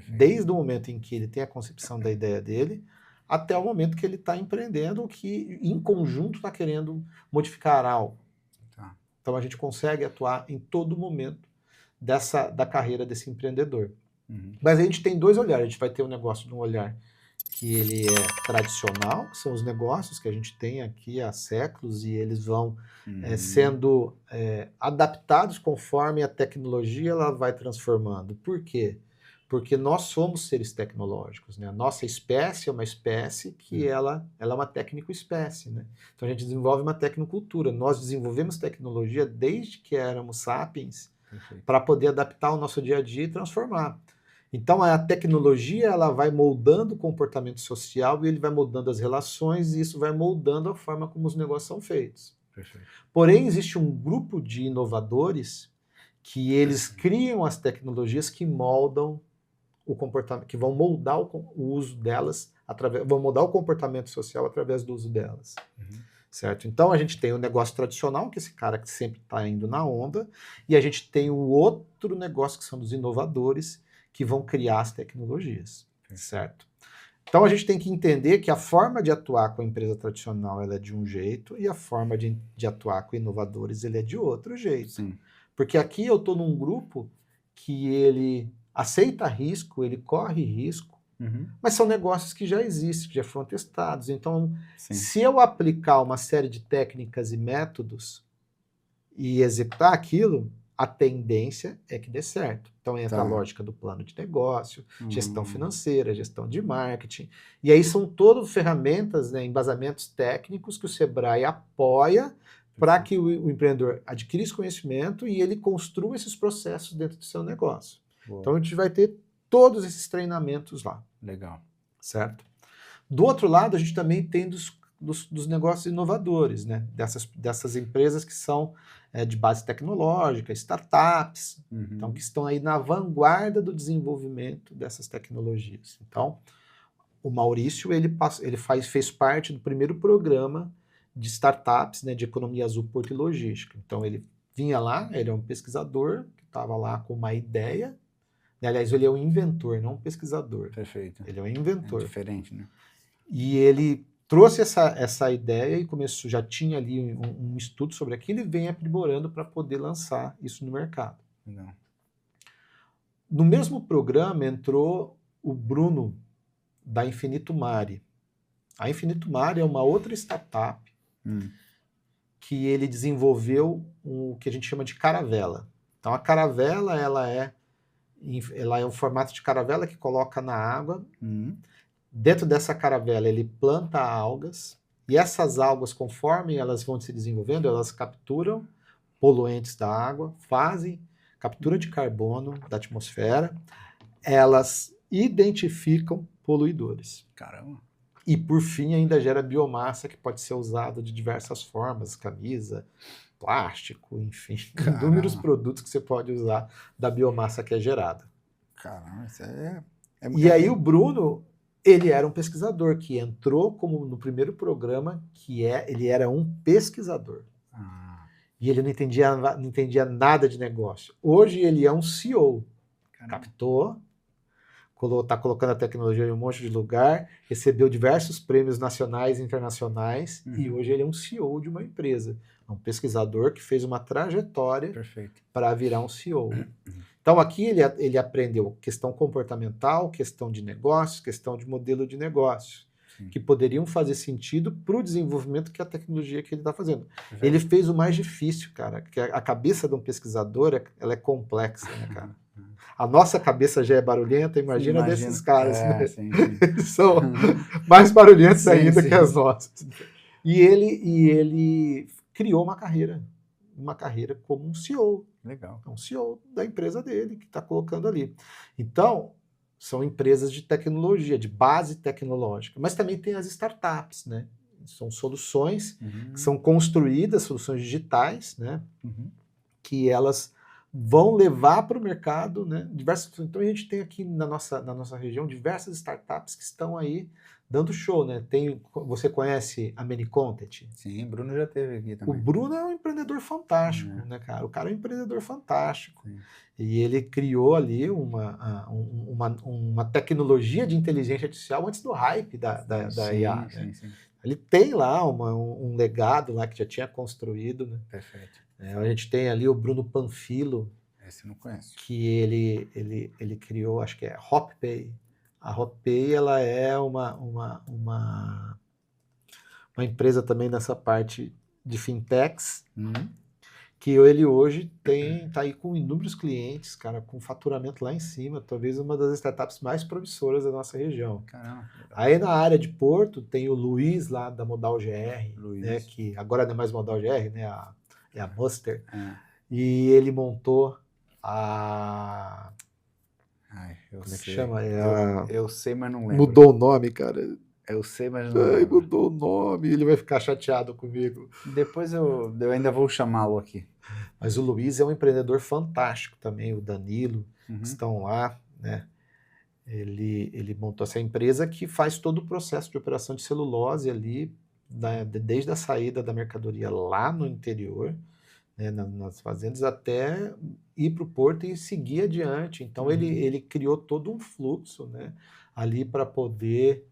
Desde o momento em que ele tem a concepção da ideia dele, até o momento que ele está empreendendo, que em conjunto está querendo modificar algo. Então a gente consegue atuar em todo momento da carreira desse empreendedor. Mas a gente tem dois olhares. A gente vai ter um negócio de um olhar que ele é tradicional, que são os negócios que a gente tem aqui há séculos e eles vão sendo adaptados conforme a tecnologia ela vai transformando. Por quê? Porque nós somos seres tecnológicos, né? A nossa espécie é uma espécie que ela é uma tecnico-espécie, né? Então a gente desenvolve uma tecnocultura. Nós desenvolvemos tecnologia desde que éramos sapiens para poder adaptar o nosso dia a dia e transformar. Então, a tecnologia ela vai moldando o comportamento social e ele vai moldando as relações e isso vai moldando a forma como os negócios são feitos. Perfeito. Porém, existe um grupo de inovadores que eles criam as tecnologias que moldam o comportamento, que vão moldar o uso delas, vão moldar o comportamento social através do uso delas. Certo? Então a gente tem o negócio tradicional, que é esse cara que sempre está indo na onda, e a gente tem o outro negócio que são dos inovadores, que vão criar as tecnologias. Certo? Então a gente tem que entender que a forma de atuar com a empresa tradicional ela é de um jeito, e a forma de atuar com inovadores ele é de outro jeito. Sim. Porque aqui eu estou num grupo que ele aceita risco, ele corre risco, mas são negócios que já existem, que já foram testados. Então, se eu aplicar uma série de técnicas e métodos e executar aquilo, a tendência é que dê certo. Então, entra a lógica do plano de negócio, gestão financeira, gestão de marketing. E aí são todas ferramentas, né, embasamentos técnicos que o Sebrae apoia para que o empreendedor adquira esse conhecimento e ele construa esses processos dentro do seu negócio. Boa. Então, a gente vai ter todos esses treinamentos lá. Legal. Certo? Do outro lado, a gente também tem dos negócios inovadores, né? Dessas empresas que são de base tecnológica, startups, então, que estão aí na vanguarda do desenvolvimento dessas tecnologias. Então, o Maurício fez parte do primeiro programa de startups, né, de economia azul, porto e logística. Então, ele vinha lá, ele é um pesquisador que estava lá com uma ideia. Aliás, ele é um inventor, não um pesquisador. Perfeito. Ele é um inventor. É diferente, né? E ele trouxe essa ideia e já tinha ali um estudo sobre aquilo e vem aprimorando para poder lançar isso no mercado. Não. No mesmo programa entrou o Bruno, da Infinito Mare. A Infinito Mare é uma outra startup que ele desenvolveu o que a gente chama de caravela. Então, a caravela ela é um formato de caravela que coloca na água. Dentro dessa caravela, ele planta algas, e essas algas, conforme elas vão se desenvolvendo, elas capturam poluentes da água, fazem captura de carbono da atmosfera, elas identificam poluidores. Caramba! E, por fim, ainda gera biomassa que pode ser usada de diversas formas, camisa, plástico, enfim, inúmeros produtos que você pode usar da biomassa que é gerada. Caramba, isso E aí o Bruno, ele era um pesquisador que entrou como no primeiro programa, ele era um pesquisador. E ele não entendia nada de negócio. Hoje ele é um CEO. Caramba. Captou, está colocando a tecnologia em um monte de lugar, recebeu diversos prêmios nacionais e internacionais, e hoje ele é um CEO de uma empresa. Um pesquisador que fez uma trajetória para virar um CEO. Então aqui ele aprendeu questão comportamental, questão de negócio, questão de modelo de negócio, que poderiam fazer sentido para o desenvolvimento que a tecnologia que ele está fazendo. Ele fez o mais difícil, cara, que a cabeça de um pesquisador ela é complexa, né, cara? A nossa cabeça já é barulhenta, imagina desses caras, né? Sim. São mais barulhentos ainda que as nossas. E ele criou uma carreira como um CEO. Legal. É um CEO da empresa dele que está colocando ali. Então, são empresas de tecnologia, de base tecnológica. Mas também tem as startups, né? São soluções que são construídas, soluções digitais, né? Que elas vão levar para o mercado, né? Então a gente tem aqui na nossa região diversas startups que estão aí dando show, né? Você conhece a Many Content? Sim, o Bruno já esteve aqui também. O Bruno é um empreendedor fantástico, né, cara? O cara é um empreendedor fantástico. Sim. E ele criou ali uma tecnologia de inteligência artificial antes do hype da IA. Né? Sim. Ele tem lá um legado lá que já tinha construído, né? Perfeito. A gente tem ali o Bruno Panfilo. Esse eu não conheço. Que ele criou, acho que é HopPay. A HopPay, ela é uma empresa também nessa parte de fintechs, que ele hoje está aí com inúmeros clientes, cara, com faturamento lá em cima, talvez uma das startups mais promissoras da nossa região. Caramba. Aí na área de Porto tem o Luiz lá da Modal GR, né, que agora não é mais Modal GR, né, é a Muster, e ele montou a Ai, eu Como é que sei. chama? Eu sei, mas não lembro. Mudou o nome, cara. Eu sei, mas não Ai, lembro. mudou o nome, ele vai ficar chateado comigo. Depois eu ainda vou chamá-lo aqui. Mas o Luiz é um empreendedor fantástico também, o Danilo, que estão lá, né? Ele montou essa empresa que faz todo o processo de operação de celulose ali, desde a saída da mercadoria lá no interior, né, nas fazendas, até ir para o porto e seguir adiante. Então ele criou todo um fluxo, né, ali para poder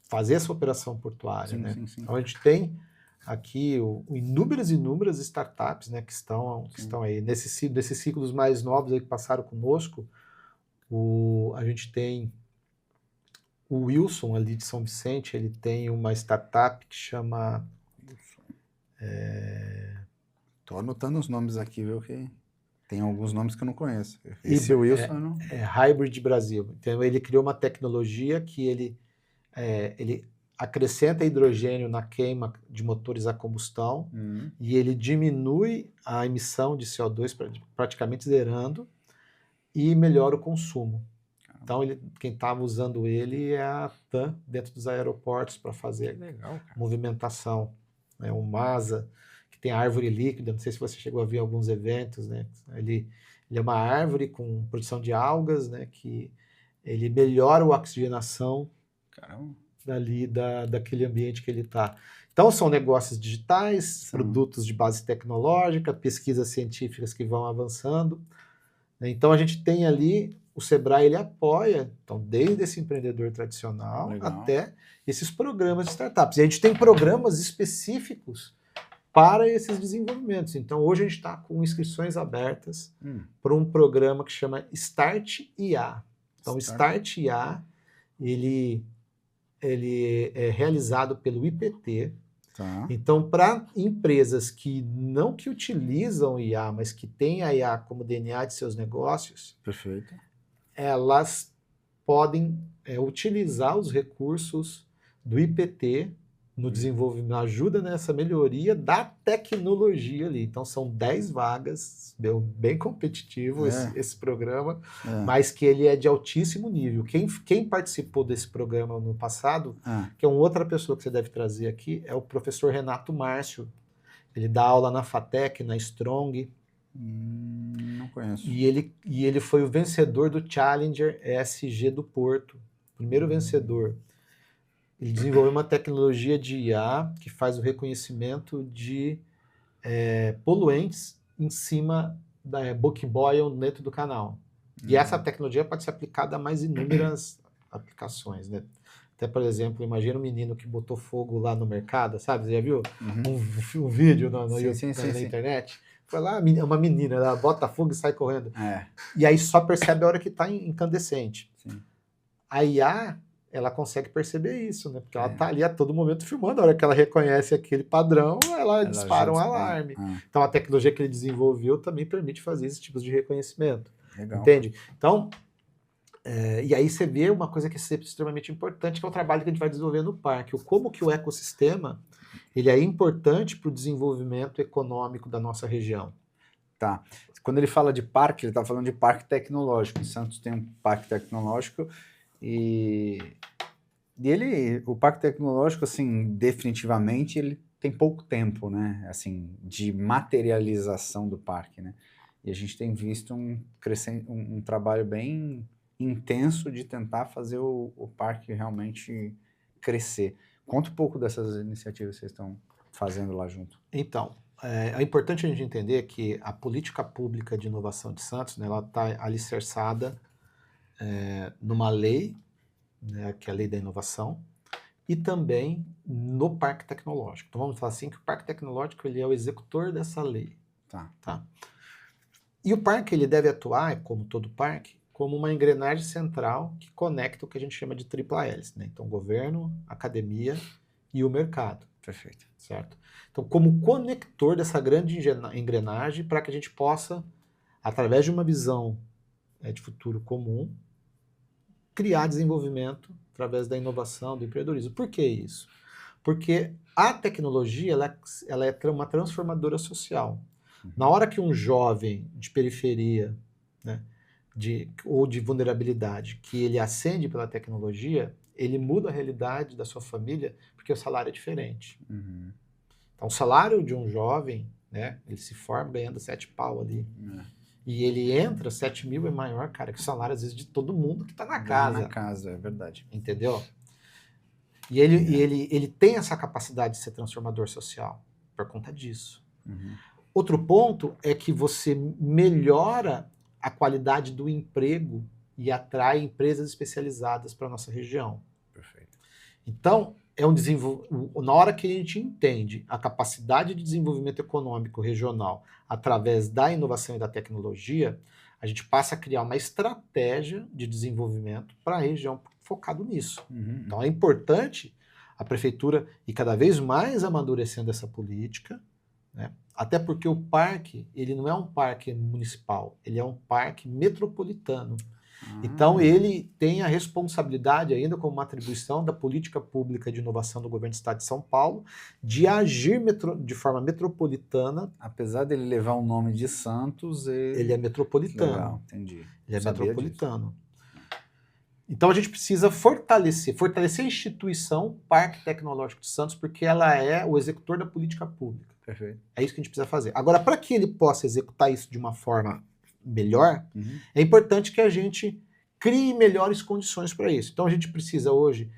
fazer essa operação portuária. Sim, né? sim, sim. Então a gente tem aqui inúmeras e inúmeras startups, né, que estão aí. Nesses ciclos mais novos aí que passaram conosco, a gente tem o Wilson ali de São Vicente, ele tem uma startup que chama... Tô anotando os nomes aqui, viu, que tem alguns nomes que eu não conheço. Esse Wilson eu não... Hybrid Brasil. Então ele criou uma tecnologia que ele acrescenta hidrogênio na queima de motores a combustão e ele diminui a emissão de CO2 praticamente zerando e melhora o consumo. Então, quem estava usando ele é a TAM dentro dos aeroportos para fazer movimentação. Né? O MASA, que tem a árvore líquida, não sei se você chegou a ver alguns eventos, né? Ele é uma árvore com produção de algas, né? Que ele melhora a oxigenação dali daquele ambiente que ele está. Então, são negócios digitais, produtos de base tecnológica, pesquisas científicas que vão avançando. Né? Então, a gente tem ali... O Sebrae, ele apoia, então, desde esse empreendedor tradicional até esses programas de startups. E a gente tem programas específicos para esses desenvolvimentos. Então, hoje a gente está com inscrições abertas para um programa que chama Start IA. Então, Start IA, ele é realizado pelo IPT. Então, para empresas que utilizam IA, mas que têm a IA como DNA de seus negócios, elas podem utilizar os recursos do IPT no desenvolvimento, na ajuda nessa melhoria da tecnologia ali. Então, são 10 vagas, bem competitivo esse programa, mas que ele é de altíssimo nível. Quem participou desse programa no passado, que é uma outra pessoa que você deve trazer aqui, é o professor Renato Márcio. Ele dá aula na FATEC, na Strong. Não conheço. E ele foi o vencedor do Challenger ESG do Porto. Primeiro vencedor. Ele desenvolveu uma tecnologia de IA que faz o reconhecimento de poluentes em cima da Book Boil dentro do canal. E essa tecnologia pode ser aplicada a mais inúmeras aplicações, né? Até, por exemplo, imagina um menino que botou fogo lá no mercado, sabe? Você já viu um vídeo na internet? Foi lá, uma menina, ela bota fogo e sai correndo. E aí só percebe a hora que está incandescente. A IA, ela consegue perceber isso, né? Porque ela está ali a todo momento filmando. A hora que ela reconhece aquele padrão, ela dispara um alarme. Então a tecnologia que ele desenvolveu também permite fazer esse tipo de reconhecimento. Entende? Então, e aí você vê uma coisa que é sempre extremamente importante, que é o trabalho que a gente vai desenvolver no parque. Como que o ecossistema ele é importante para o desenvolvimento econômico da nossa região. Tá. Quando ele fala de parque, ele está falando de parque tecnológico. Em Santos tem um parque tecnológico e o parque tecnológico, assim, definitivamente, ele tem pouco tempo, né, assim, de materialização do parque, né? E a gente tem visto um trabalho bem intenso de tentar fazer o parque realmente crescer. Conta um pouco dessas iniciativas que vocês estão fazendo lá junto. Então, é importante a gente entender que a política pública de inovação de Santos, né, ela está alicerçada numa lei, né, que é a Lei da Inovação, e também no Parque Tecnológico. Então vamos falar assim que o Parque Tecnológico ele é o executor dessa lei. Tá? E o parque ele deve atuar, como todo parque, como uma engrenagem central que conecta o que a gente chama de tripla hélice, né? Então, governo, academia e o mercado. Perfeito. Certo? Então, como conector dessa grande engrenagem para que a gente possa, através de uma visão de futuro comum, criar desenvolvimento através da inovação, do empreendedorismo. Por que isso? Porque a tecnologia ela é uma transformadora social. Na hora que um jovem de periferia né, ou de vulnerabilidade que ele acende pela tecnologia, ele muda a realidade da sua família porque o salário é diferente. Uhum. Então, o salário de um jovem, né, ele se forma ganhando 7 pau ali. E ele entra, 7 mil é maior, cara, que o salário, às vezes, de todo mundo que tá na casa. Na casa, é verdade. Entendeu? E ele tem essa capacidade de ser transformador social por conta disso. Uhum. Outro ponto é que você melhora a qualidade do emprego e atrai empresas especializadas para a nossa região. Perfeito. Então, na hora que a gente entende a capacidade de desenvolvimento econômico regional através da inovação e da tecnologia, a gente passa a criar uma estratégia de desenvolvimento para a região focado nisso. Uhum. Então, é importante a prefeitura ir cada vez mais amadurecendo essa política, né? Até porque o parque, ele não é um parque municipal, ele é um parque metropolitano. Então, ele tem a responsabilidade, ainda como uma atribuição da política pública de inovação do governo do estado de São Paulo, de agir de forma metropolitana. Apesar dele levar o nome de Santos, ele é metropolitano. Legal, entendi. Ele é metropolitano. Então, a gente precisa fortalecer a instituição Parque Tecnológico de Santos, porque ela é o executor da política pública. Perfeito. É isso que a gente precisa fazer. Agora, para que ele possa executar isso de uma forma melhor, é importante que a gente crie melhores condições para isso. Então, a gente precisa hoje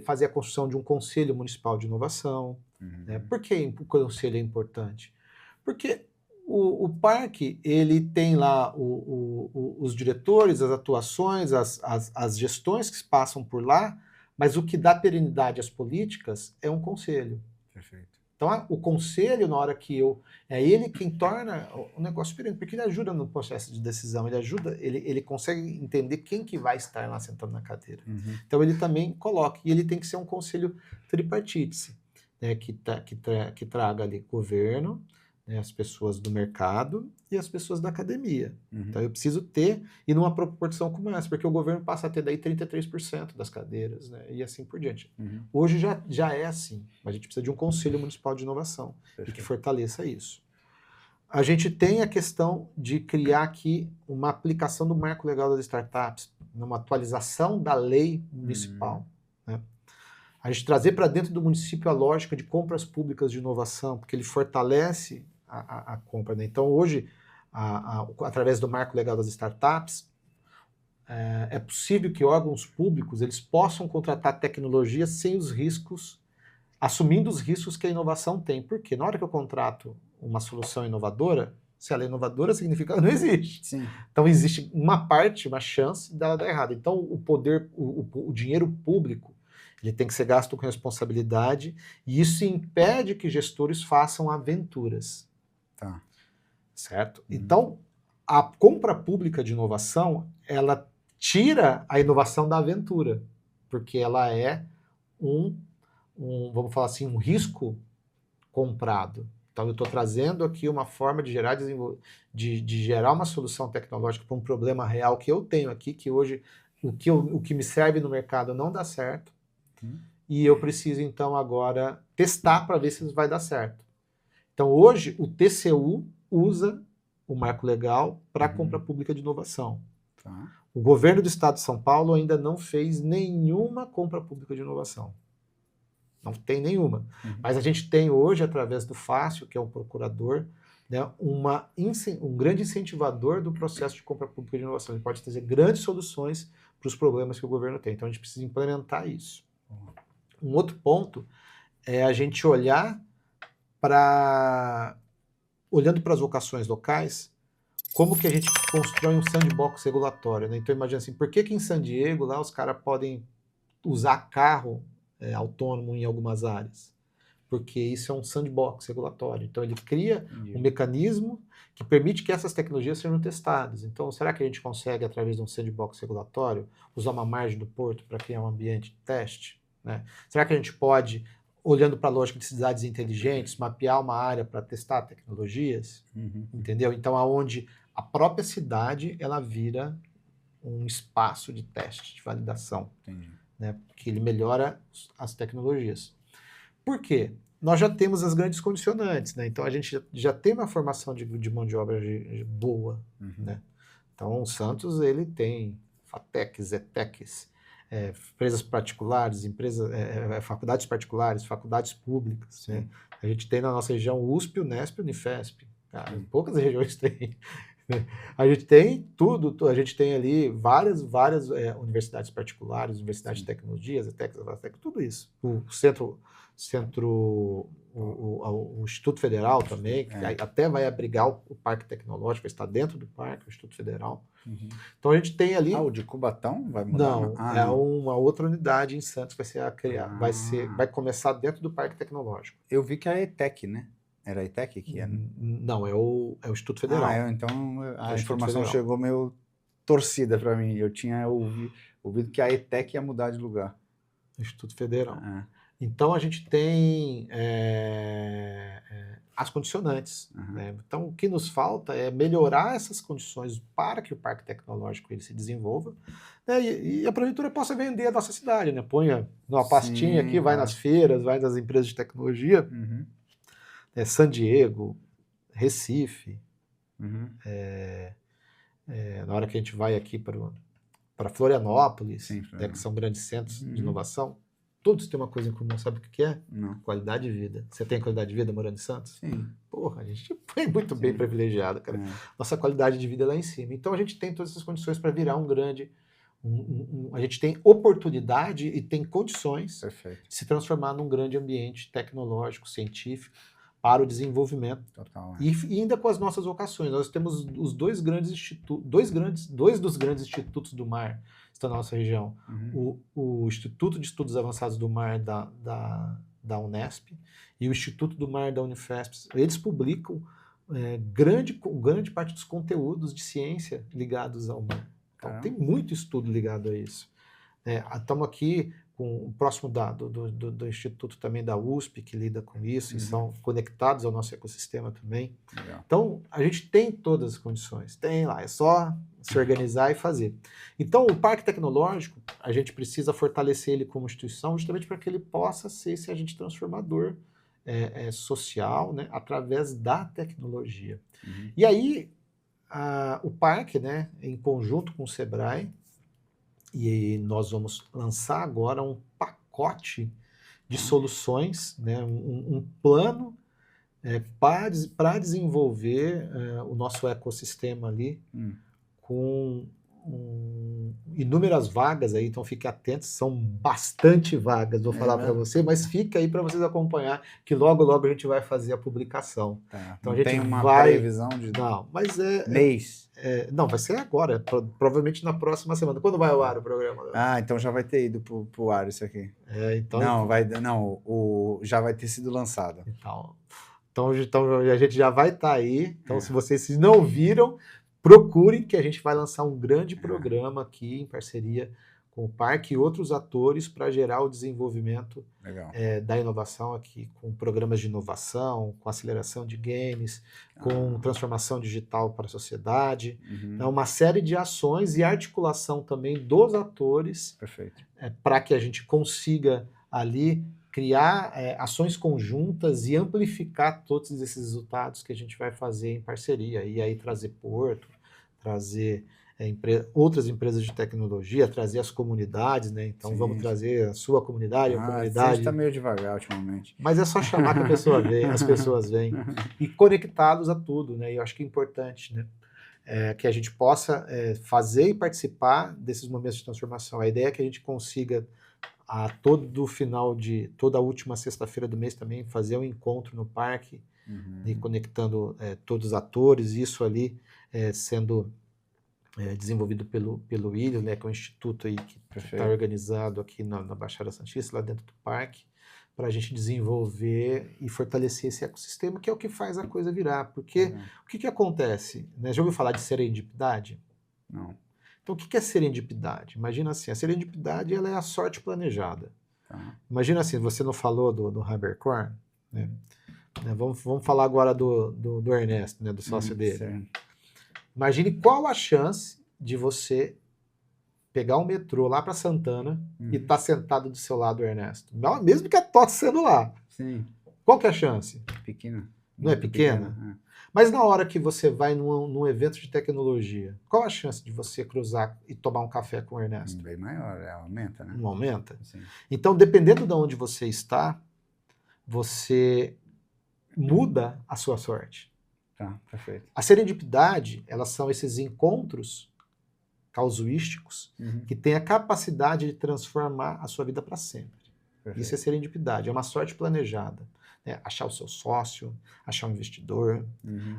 fazer a construção de um Conselho Municipal de Inovação. Né? Por que o Conselho é importante? Porque o parque, ele tem lá os diretores, as atuações, as gestões que se passam por lá, mas o que dá perenidade às políticas é um conselho. Perfeito. Então, o conselho, na hora que é ele quem torna o negócio perene, porque ele ajuda no processo de decisão, ele consegue entender quem que vai estar lá sentado na cadeira. Então, ele também coloca, e ele tem que ser um conselho tripartite, né, que traga ali governo, né, as pessoas do mercado e as pessoas da academia. Então, eu preciso ter, e numa proporção como essa, porque o governo passa a ter daí 33% das cadeiras, né, e assim por diante. Hoje já é assim, mas a gente precisa de um Conselho Municipal de Inovação e que fortaleça isso. A gente tem a questão de criar aqui uma aplicação do Marco Legal das Startups, uma atualização da lei municipal, né? A gente trazer para dentro do município a lógica de compras públicas de inovação, porque ele fortalece a compra, né? Então, hoje, através do Marco Legal das Startups, é possível que órgãos públicos eles possam contratar tecnologia sem os riscos, assumindo os riscos que a inovação tem. Por quê? Na hora que eu contrato uma solução inovadora, se ela é inovadora, significa que ela não existe. Sim. Então, existe uma chance dela dar errado. Então, o dinheiro público, ele tem que ser gasto com responsabilidade, e isso impede que gestores façam aventuras. Tá. Certo? Então, a compra pública de inovação, ela tira a inovação da aventura, porque ela é vamos falar assim, um risco comprado. Então, eu estou trazendo aqui uma forma de gerar uma solução tecnológica para um problema real que eu tenho aqui, que hoje o que me serve no mercado não dá certo, e eu preciso, então, agora testar para ver se vai dar certo. Então, hoje, o TCU usa o marco legal para a compra pública de inovação. Tá. O governo do estado de São Paulo ainda não fez nenhuma compra pública de inovação. Não tem nenhuma. Mas a gente tem hoje, através do Fácil, que é um procurador, né, um grande incentivador do processo de compra pública de inovação. Ele pode trazer grandes soluções para os problemas que o governo tem. Então, a gente precisa implementar isso. Um outro ponto é a gente olhando para as vocações locais, como que a gente constrói um sandbox regulatório, né? Então, imagina assim, por que em San Diego lá os caras podem usar carro autônomo em algumas áreas? Porque isso é um sandbox regulatório. Então, ele cria um mecanismo que permite que essas tecnologias sejam testadas. Então, será que a gente consegue, através de um sandbox regulatório, usar uma margem do porto para criar um ambiente de teste? Né? Será que a gente pode, olhando para a lógica de cidades inteligentes, mapear uma área para testar tecnologias? Entendeu? Então, aonde a própria cidade ela vira um espaço de teste, de validação. Né? Porque ele melhora as tecnologias. Por quê? Nós já temos as grandes condicionantes, né? Então a gente já tem uma formação de mão de obra boa, né? Então, o Santos, ele tem FATECs, ETECs, empresas particulares, faculdades particulares, faculdades públicas, né? A gente tem na nossa região USP, Unesp e Unifesp. Cara, poucas regiões tem. A gente tem tudo, a gente tem ali várias universidades particulares, universidades de tecnologias, ETECs, tudo isso. O o Instituto Federal também, que até vai abrigar o Parque Tecnológico, está dentro do parque, o Instituto Federal. Então a gente tem ali... o de Cubatão vai mudar? Não, uma outra unidade em Santos que vai ser criada, vai começar dentro do Parque Tecnológico. Eu vi que é a ETEC, né? Era a ETEC que era? Não, é o Instituto Federal. Então a informação chegou meio torcida para mim. Eu tinha ouvido que a ETEC ia mudar de lugar. Instituto Federal. Então a gente tem as condicionantes. Né? Então o que nos falta é melhorar essas condições para que o Parque Tecnológico ele se desenvolva, né? E a prefeitura possa vender a nossa cidade. Né? Ponha numa pastinha aqui, vai nas feiras, vai nas empresas de tecnologia. San Diego, Recife, na hora que a gente vai aqui para Florianópolis, né, que são grandes centros de inovação, todos têm uma coisa em comum, sabe o que é? Não. Qualidade de vida. Você tem qualidade de vida morando em Santos? Sim. Porra, a gente foi muito bem privilegiado, cara. Nossa qualidade de vida é lá em cima. Então a gente tem todas essas condições para virar um grande... a gente tem oportunidade e tem condições de se transformar num grande ambiente tecnológico, científico, para o desenvolvimento. Total, e ainda com as nossas vocações. Nós temos os dois dos grandes institutos do mar estão na nossa região. O Instituto de Estudos Avançados do Mar da Unesp e o Instituto do Mar da Unifesp. Eles publicam grande parte dos conteúdos de ciência ligados ao mar. Então, tem muito estudo ligado a isso. Estamos aqui com o próximo do Instituto também da USP, que lida com isso, e são conectados ao nosso ecossistema também. Legal. Então, a gente tem todas as condições. Tem lá, é só se organizar e fazer. Então, o Parque Tecnológico, a gente precisa fortalecer ele como instituição, justamente para que ele possa ser esse agente transformador social, né, através da tecnologia. E aí, o parque, né, em conjunto com o Sebrae, e nós vamos lançar agora um pacote de soluções, né, um plano para desenvolver o nosso ecossistema ali com inúmeras vagas aí, então fique atento, são bastante vagas, vou falar para você, mas fica aí para vocês acompanhar, que logo a gente vai fazer a publicação. Então a gente tem uma previsão de... Não, mas mês? Não, vai ser agora, provavelmente na próxima semana. Quando vai ao ar o programa? Então já vai ter ido pro ar isso aqui. Então... já vai ter sido lançado. Então a gente já vai estar aí, então se vocês não viram, procurem que a gente vai lançar um grande programa aqui em parceria com o Parque e outros atores para gerar o desenvolvimento da inovação aqui, com programas de inovação, com aceleração de games, com transformação digital para a sociedade. Então, uma série de ações e articulação também dos atores para que a gente consiga ali criar ações conjuntas e amplificar todos esses resultados que a gente vai fazer em parceria. E aí trazer Porto, trazer outras empresas de tecnologia, trazer as comunidades, né? Então vamos trazer a sua comunidade, a comunidade. Você está meio devagar ultimamente. Mas é só chamar que a pessoa vem, as pessoas vêm. E conectados a tudo, né? E eu acho que é importante, né? Que a gente possa fazer e participar desses momentos de transformação. A ideia é que a gente consiga toda a última sexta-feira do mês também, fazer um encontro no parque e conectando todos os atores, isso ali sendo desenvolvido pelo Ilho, né, que é um instituto aí que está organizado aqui na Baixada Santista, lá dentro do parque, para a gente desenvolver e fortalecer esse ecossistema, que é o que faz a coisa virar. Porque o que acontece? Né? Já ouviu falar de serendipidade? Não. Então, o que é serendipidade? Imagina assim, a serendipidade ela é a sorte planejada. Imagina assim, você não falou do Habercorn, né? Vamos falar agora do Ernesto, né, do sócio dele. Certo. Imagine qual a chance de você pegar um metrô lá para Santana e estar sentado do seu lado o Ernesto. Mesmo que a tosse sendo lá. Sim. Qual que é a chance? Pequena. Não é pequena? Mas na hora que você vai num evento de tecnologia, qual a chance de você cruzar e tomar um café com o Ernesto? Bem maior, aumenta, né? Não aumenta? Sim. Então, dependendo de onde você está, você muda a sua sorte. Tá, perfeito. A serendipidade, elas são esses encontros causuísticos que têm a capacidade de transformar a sua vida para sempre. Perfeito. Isso é serendipidade, é uma sorte planejada. Né? Achar o seu sócio, achar um investidor,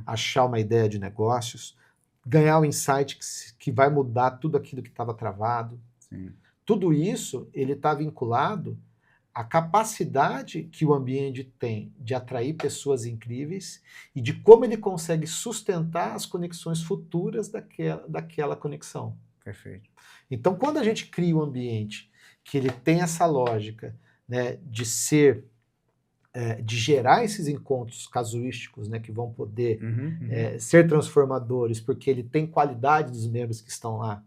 achar uma ideia de negócios, ganhar um insight que vai mudar tudo aquilo que estava travado. Sim. Tudo isso, ele está vinculado à capacidade que o ambiente tem de atrair pessoas incríveis e de como ele consegue sustentar as conexões futuras daquela conexão. Perfeito. Então, quando a gente cria um ambiente que ele tem essa lógica, né, de ser, de gerar esses encontros casuísticos, né, que vão poder ser transformadores, porque ele tem qualidade dos membros que estão lá,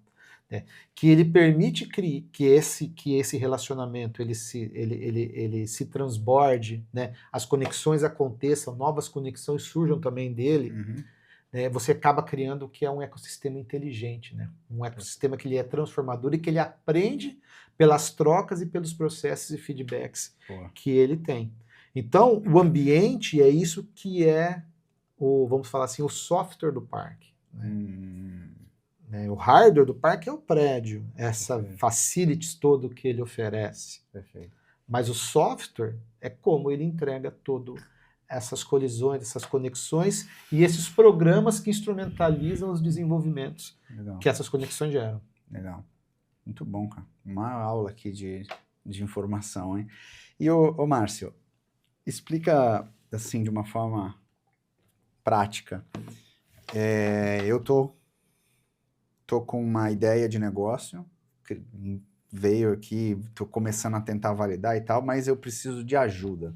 né, que ele permite que esse relacionamento ele se transborde, né, as conexões aconteçam, novas conexões surjam também dele, né, você acaba criando o que é um ecossistema inteligente, né, um ecossistema que ele é transformador e que ele aprende pelas trocas e pelos processos e feedbacks que ele tem. Então, o ambiente é isso que é, vamos falar assim, o software do parque. Né? O hardware do parque é o prédio, essa facilities todo que ele oferece. Perfeito. Mas o software é como ele entrega todo essas colisões, essas conexões e esses programas que instrumentalizam os desenvolvimentos que essas conexões geram. Legal. Muito bom, cara. Uma aula aqui de informação, hein? E ô Márcio, explica assim de uma forma prática. Eu tô com uma ideia de negócio, que veio aqui, tô começando a tentar validar e tal, mas eu preciso de ajuda.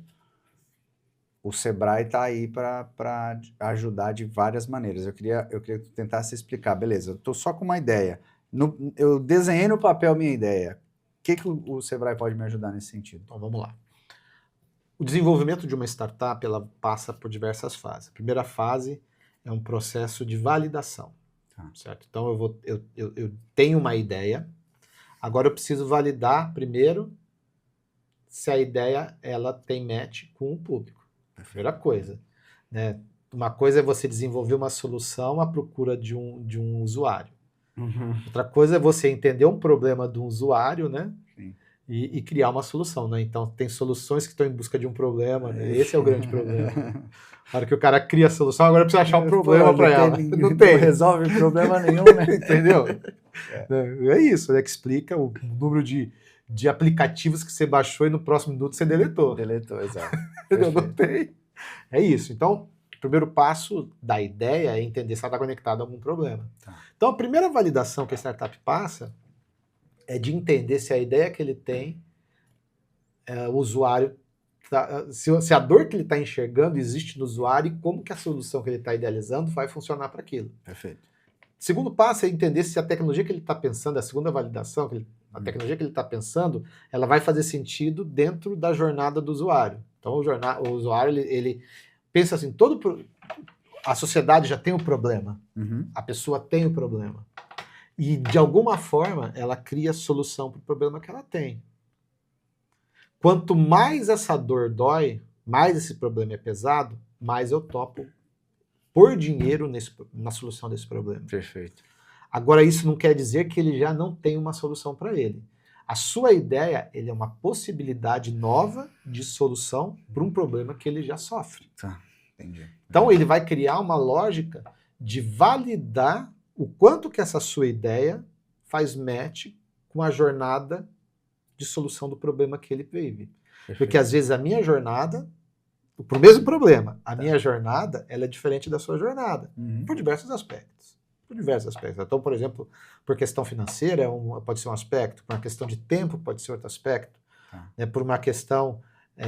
O Sebrae está aí para ajudar de várias maneiras. Eu queria que tu tentasse explicar. Beleza, eu tô só com uma ideia. Eu desenhei no papel minha ideia. O que o Sebrae pode me ajudar nesse sentido? Então, vamos lá. O desenvolvimento de uma startup, ela passa por diversas fases. A primeira fase é um processo de validação. Certo? Então, eu tenho uma ideia, agora eu preciso validar primeiro se a ideia ela tem match com o público. Primeira coisa. Né? Uma coisa é você desenvolver uma solução à procura de um usuário. Outra coisa é você entender um problema do usuário, né? E criar uma solução, né? Então, tem soluções que estão em busca de um problema, né? Esse é o grande problema. Na hora que o cara cria a solução, agora precisa achar um problema para ela. Não tem. Não resolve problema nenhum, né? Entendeu? É isso, né? Que explica o número de aplicativos que você baixou e no próximo minuto você deletou. Deletou, exato. Não tem. É isso. Então, o primeiro passo da ideia é entender se ela está conectada a algum problema. Então, a primeira validação que a startup passa é de entender se a ideia que ele tem, o usuário, se a dor que ele está enxergando existe no usuário e como que a solução que ele está idealizando vai funcionar para aquilo. Perfeito. Segundo passo é entender se a tecnologia que ele está pensando, a segunda validação, a tecnologia que ele está pensando, ela vai fazer sentido dentro da jornada do usuário. Então, o usuário, ele pensa assim, a sociedade já tem um problema, a pessoa tem um problema. E, de alguma forma, ela cria solução para o problema que ela tem. Quanto mais essa dor dói, mais esse problema é pesado, mais eu topo por dinheiro na solução desse problema. Perfeito. Agora, isso não quer dizer que ele já não tem uma solução para ele. A sua ideia é uma possibilidade nova de solução para um problema que ele já sofre. Tá, entendi. Então, ele vai criar uma lógica de validar o quanto que essa sua ideia faz match com a jornada de solução do problema que ele vive. Perfeito. Porque às vezes a minha jornada, pro mesmo problema, minha jornada, ela é diferente da sua jornada, por diversos aspectos. Por diversos aspectos. Então, por exemplo, por questão financeira pode ser um aspecto, por uma questão de tempo pode ser outro aspecto, né, por uma questão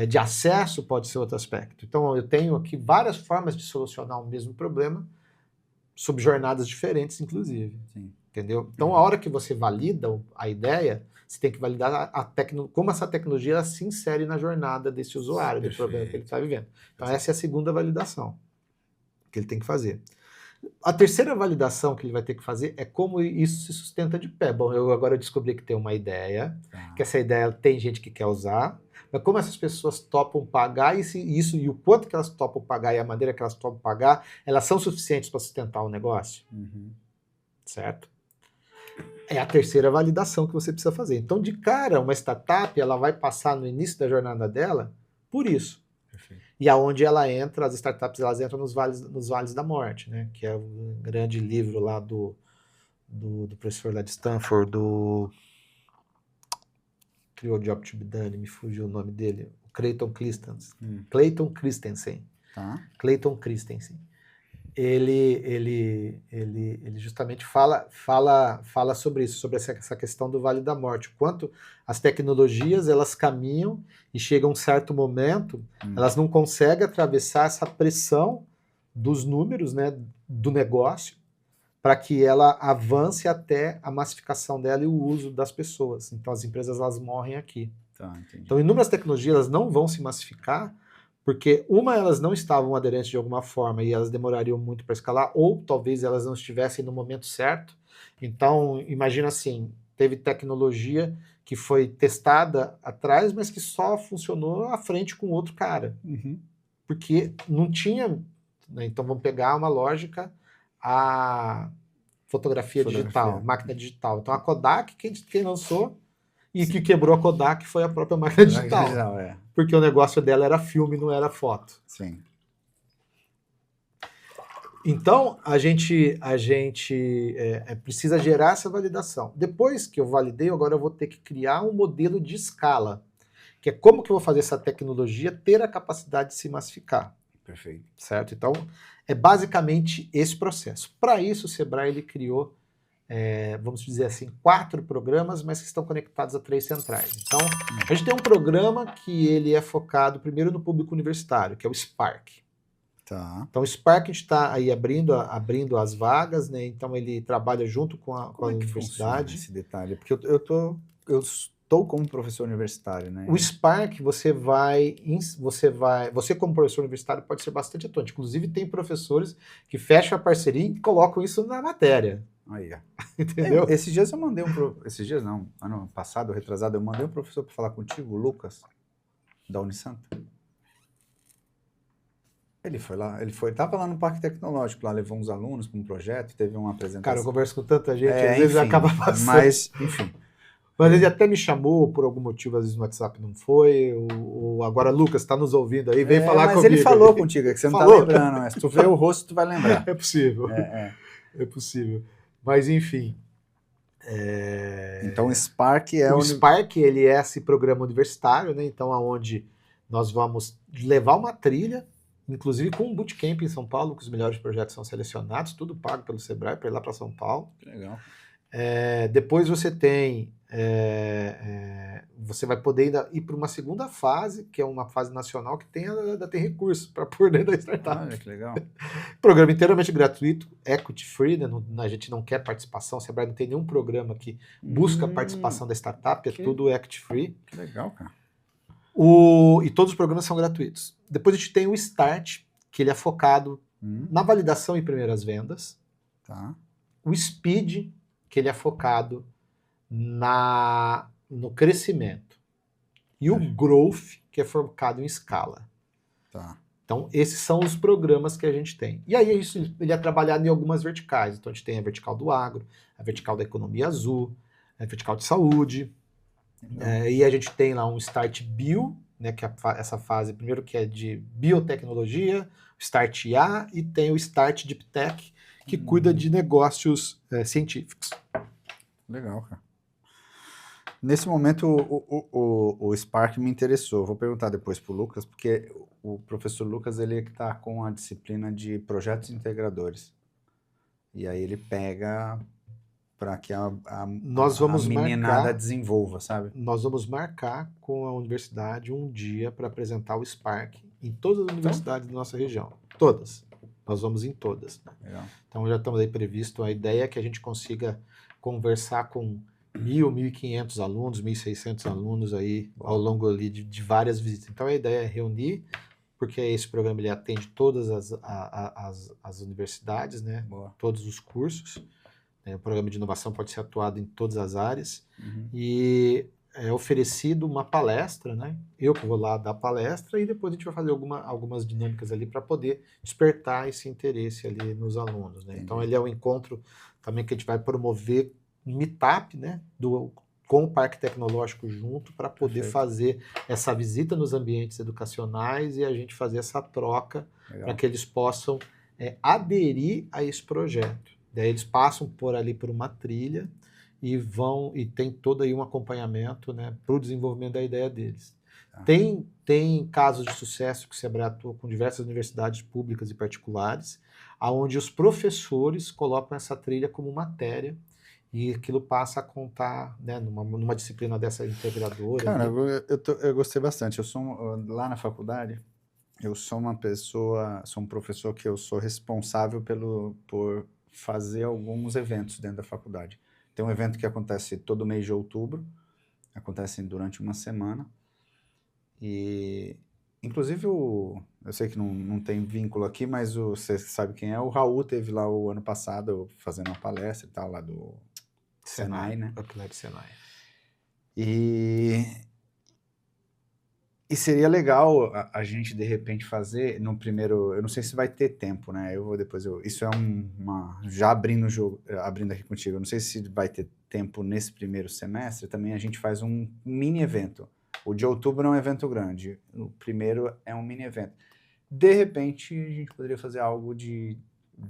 de acesso pode ser outro aspecto. Então, eu tenho aqui várias formas de solucionar o mesmo problema, sob jornadas diferentes, inclusive. Sim. Entendeu? Então, a hora que você valida a ideia, Você tem que validar como essa tecnologia ela se insere na jornada desse usuário, do problema que ele está vivendo. Então, essa é a segunda validação que ele tem que fazer. A terceira validação que ele vai ter que fazer é como isso se sustenta de pé. Bom, eu agora descobri que tem uma ideia, que essa ideia tem gente que quer usar, mas como essas pessoas topam pagar, e o quanto que elas topam pagar e a maneira que elas topam pagar, elas são suficientes para sustentar o negócio? Certo? É a terceira validação que você precisa fazer. Então, de cara, uma startup, ela vai passar no início da jornada dela por isso. Perfeito. E aonde ela entra, as startups elas entram nos vales da morte, né? Que é um grande livro lá do professor lá de Stanford, criou o Job to be Done, me fugiu o nome dele, Clayton Christensen. Tá. Clayton Christensen. Ele justamente fala sobre isso, sobre essa questão do Vale da Morte. O quanto as tecnologias, elas caminham e chega um certo momento, elas não conseguem atravessar essa pressão dos números, né, do negócio, para que ela avance até a massificação dela e o uso das pessoas. Então, as empresas, elas morrem aqui. Tá, então, inúmeras tecnologias, elas não vão se massificar, porque elas não estavam aderentes de alguma forma e elas demorariam muito para escalar, ou talvez elas não estivessem no momento certo. Então, imagina assim, teve tecnologia que foi testada atrás, mas que só funcionou à frente com outro cara. Porque não tinha... Né, então, vamos pegar uma lógica, a fotografia digital, máquina digital. Então, a Kodak, quem lançou, e que quebrou a Kodak foi a própria máquina digital. Porque o negócio dela era filme, não era foto. Sim. Então, a gente precisa gerar essa validação. Depois que eu validei, agora eu vou ter que criar um modelo de escala, que é como que eu vou fazer essa tecnologia ter a capacidade de se massificar. Perfeito. Certo? Então, é basicamente esse processo. Para isso, o Sebrae ele criou, vamos dizer assim, 4 programas, mas que estão conectados a 3 centrais. Então, a gente tem um programa que ele é focado primeiro no público universitário, que é o Spark. Tá. Então, o Spark a gente está aí abrindo as vagas, né? Então, ele trabalha junto com a universidade. Esse detalhe? Porque eu estou como professor universitário, né? O Spark, você como professor universitário pode ser bastante atuante. Inclusive, tem professores que fecham a parceria e colocam isso na matéria. Aí, entendeu? Esses dias eu mandei esses dias não, ano passado, retrasado, eu mandei um professor para falar contigo, o Lucas, da Unisanta. Ele foi lá, tava lá no Parque Tecnológico, lá levou uns alunos para um projeto, teve uma apresentação. Cara, eu converso com tanta gente, às vezes acaba passando. Mas, enfim. Mas ele até me chamou, por algum motivo, às vezes no WhatsApp não foi. Agora, Lucas, está nos ouvindo aí, vem falar comigo. Mas ele falou contigo, é que você não está lembrando. Né? Se tu vê o rosto, tu vai lembrar. É possível. É possível. Mas, enfim. Então, o Spark é... O Spark, ele é esse programa universitário, né? Então, aonde nós vamos levar uma trilha, inclusive com um bootcamp em São Paulo, que os melhores projetos são selecionados, tudo pago pelo Sebrae, para ir lá para São Paulo. Que legal. Depois você tem... você vai poder ir para uma segunda fase, que é uma fase nacional que ainda tem recursos para pôr dentro da startup. Olha, que legal. Programa inteiramente gratuito, equity free, né? A gente não quer participação, o Sebrae não tem nenhum programa que busca a participação da startup, é tudo equity free. Que legal, cara. E todos os programas são gratuitos. Depois a gente tem o Start, que ele é focado na validação e primeiras vendas. Tá. O Speed, que ele é focado no crescimento. E o Growth, que é focado em escala. Tá. Então, esses são os programas que a gente tem. E aí, ele é trabalhado em algumas verticais. Então, a gente tem a vertical do agro, a vertical da economia azul, a vertical de saúde. E a gente tem lá um Start Bio, né, que é essa fase, primeiro que é de biotecnologia, o Start IA, e tem o Start Deep Tech, que cuida de negócios científicos. Legal, cara. Nesse momento, o Spark me interessou. Vou perguntar depois para o Lucas, porque o professor Lucas, ele está com a disciplina de projetos integradores. E aí ele pega para que a meninada desenvolva, sabe? Nós vamos marcar com a universidade um dia para apresentar o Spark em todas as universidades da nossa região. Todas. Nós vamos em todas. Legal. Então já estamos aí previsto. A ideia é que a gente consiga conversar com 1.500 alunos, 1.600 alunos aí ao longo ali de várias visitas. Então a ideia é reunir, porque esse programa ele atende todas as universidades, né? Boa. Todos os cursos. O programa de inovação pode ser atuado em todas as áreas. Uhum. E é oferecido uma palestra, né? Eu que vou lá dar palestra e depois a gente vai fazer algumas dinâmicas ali para poder despertar esse interesse ali nos alunos, né? Então ele é um encontro também que a gente vai promover um meetup, né? Com o Parque Tecnológico junto para poder fazer essa visita nos ambientes educacionais e a gente fazer essa troca para que eles possam aderir a esse projeto. Daí eles passam por uma trilha e tem todo aí um acompanhamento, né, para o desenvolvimento da ideia deles. Tem casos de sucesso que o Sebrae atua com diversas universidades públicas e particulares, onde os professores colocam essa trilha como matéria e aquilo passa a contar, né, numa disciplina dessa integradora. Cara, eu gostei bastante. Lá na faculdade, eu sou um professor que eu sou responsável por fazer alguns eventos dentro da faculdade. Tem um evento que acontece todo mês de outubro, acontece durante uma semana, e inclusive eu sei que não tem vínculo aqui, mas você sabe quem é, o Raul teve lá o ano passado fazendo uma palestra e tal, lá do Senai, né? Upland Senai. E seria legal a gente, de repente, fazer no primeiro... Eu não sei se vai ter tempo, né? Isso é já abrindo o jogo, abrindo aqui contigo. Eu não sei se vai ter tempo nesse primeiro semestre. Também a gente faz um mini evento. O de outubro é um evento grande. O primeiro é um mini evento. De repente, a gente poderia fazer algo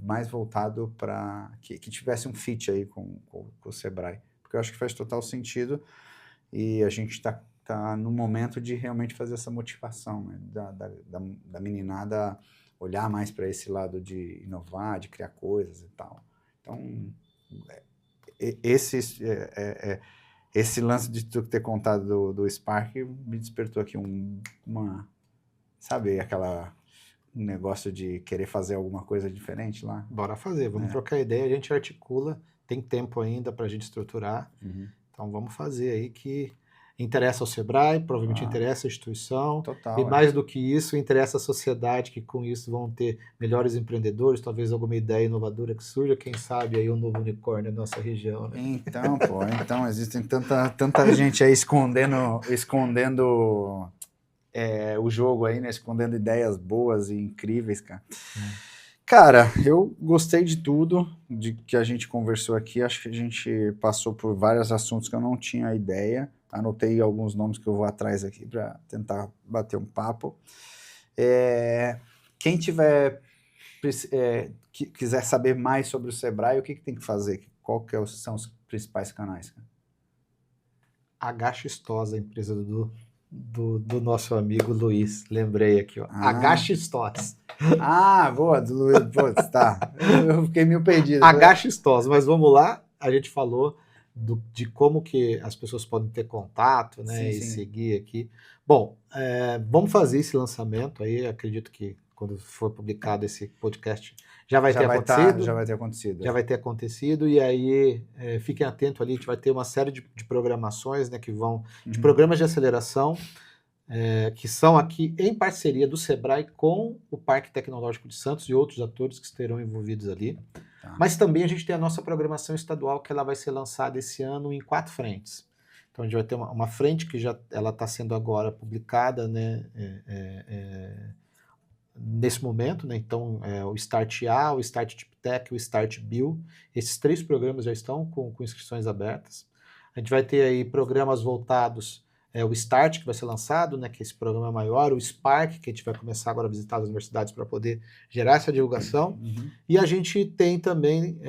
mais voltado para... Que tivesse um fit aí com o Sebrae. Porque eu acho que faz total sentido. E a gente está no momento de realmente fazer essa motivação, né? da meninada olhar mais para esse lado de inovar, de criar coisas e tal. Então, esse lance de tu ter contado do Spark me despertou aqui sabe, um negócio de querer fazer alguma coisa diferente lá? Bora fazer, vamos trocar ideia, a gente articula, tem tempo ainda para a gente estruturar, então vamos fazer aí que interessa ao Sebrae, provavelmente interessa a instituição, total, e mais do que isso, interessa a sociedade, que com isso vão ter melhores empreendedores, talvez alguma ideia inovadora que surja, quem sabe aí um novo unicórnio na nossa região, né? Então existem tanta gente aí escondendo o jogo aí, né? Escondendo ideias boas e incríveis, cara. Cara, eu gostei de tudo de que a gente conversou aqui. Acho que a gente passou por vários assuntos que eu não tinha ideia. Anotei alguns nomes que eu vou atrás aqui para tentar bater um papo. Quem quiser saber mais sobre o Sebrae, o que tem que fazer? São os principais canais? HXTOS, a empresa do nosso amigo Luiz. Lembrei aqui, ó. HXTOS. Boa, do Luiz. Putz, tá. Eu fiquei meio perdido. HXTOS, mas vamos lá. A gente falou de como que as pessoas podem ter contato, né, sim. seguir aqui. Bom, vamos fazer esse lançamento aí, acredito que quando for publicado esse podcast já vai ter acontecido, e aí fiquem atentos ali, a gente vai ter uma série de programações, né, que vão, de programas de aceleração, que são aqui em parceria do Sebrae com o Parque Tecnológico de Santos e outros atores que estarão envolvidos ali. Mas também a gente tem a nossa programação estadual, que ela vai ser lançada esse ano em 4 frentes. Então a gente vai ter uma frente que ela está sendo agora publicada, né, nesse momento, né? Então o Start A, o Start Deep Tech, o Start Bill, esses 3 programas já estão com inscrições abertas. A gente vai ter aí programas voltados, o Start, que vai ser lançado, né, que é esse programa maior, o Spark, que a gente vai começar agora a visitar as universidades para poder gerar essa divulgação, e a gente tem também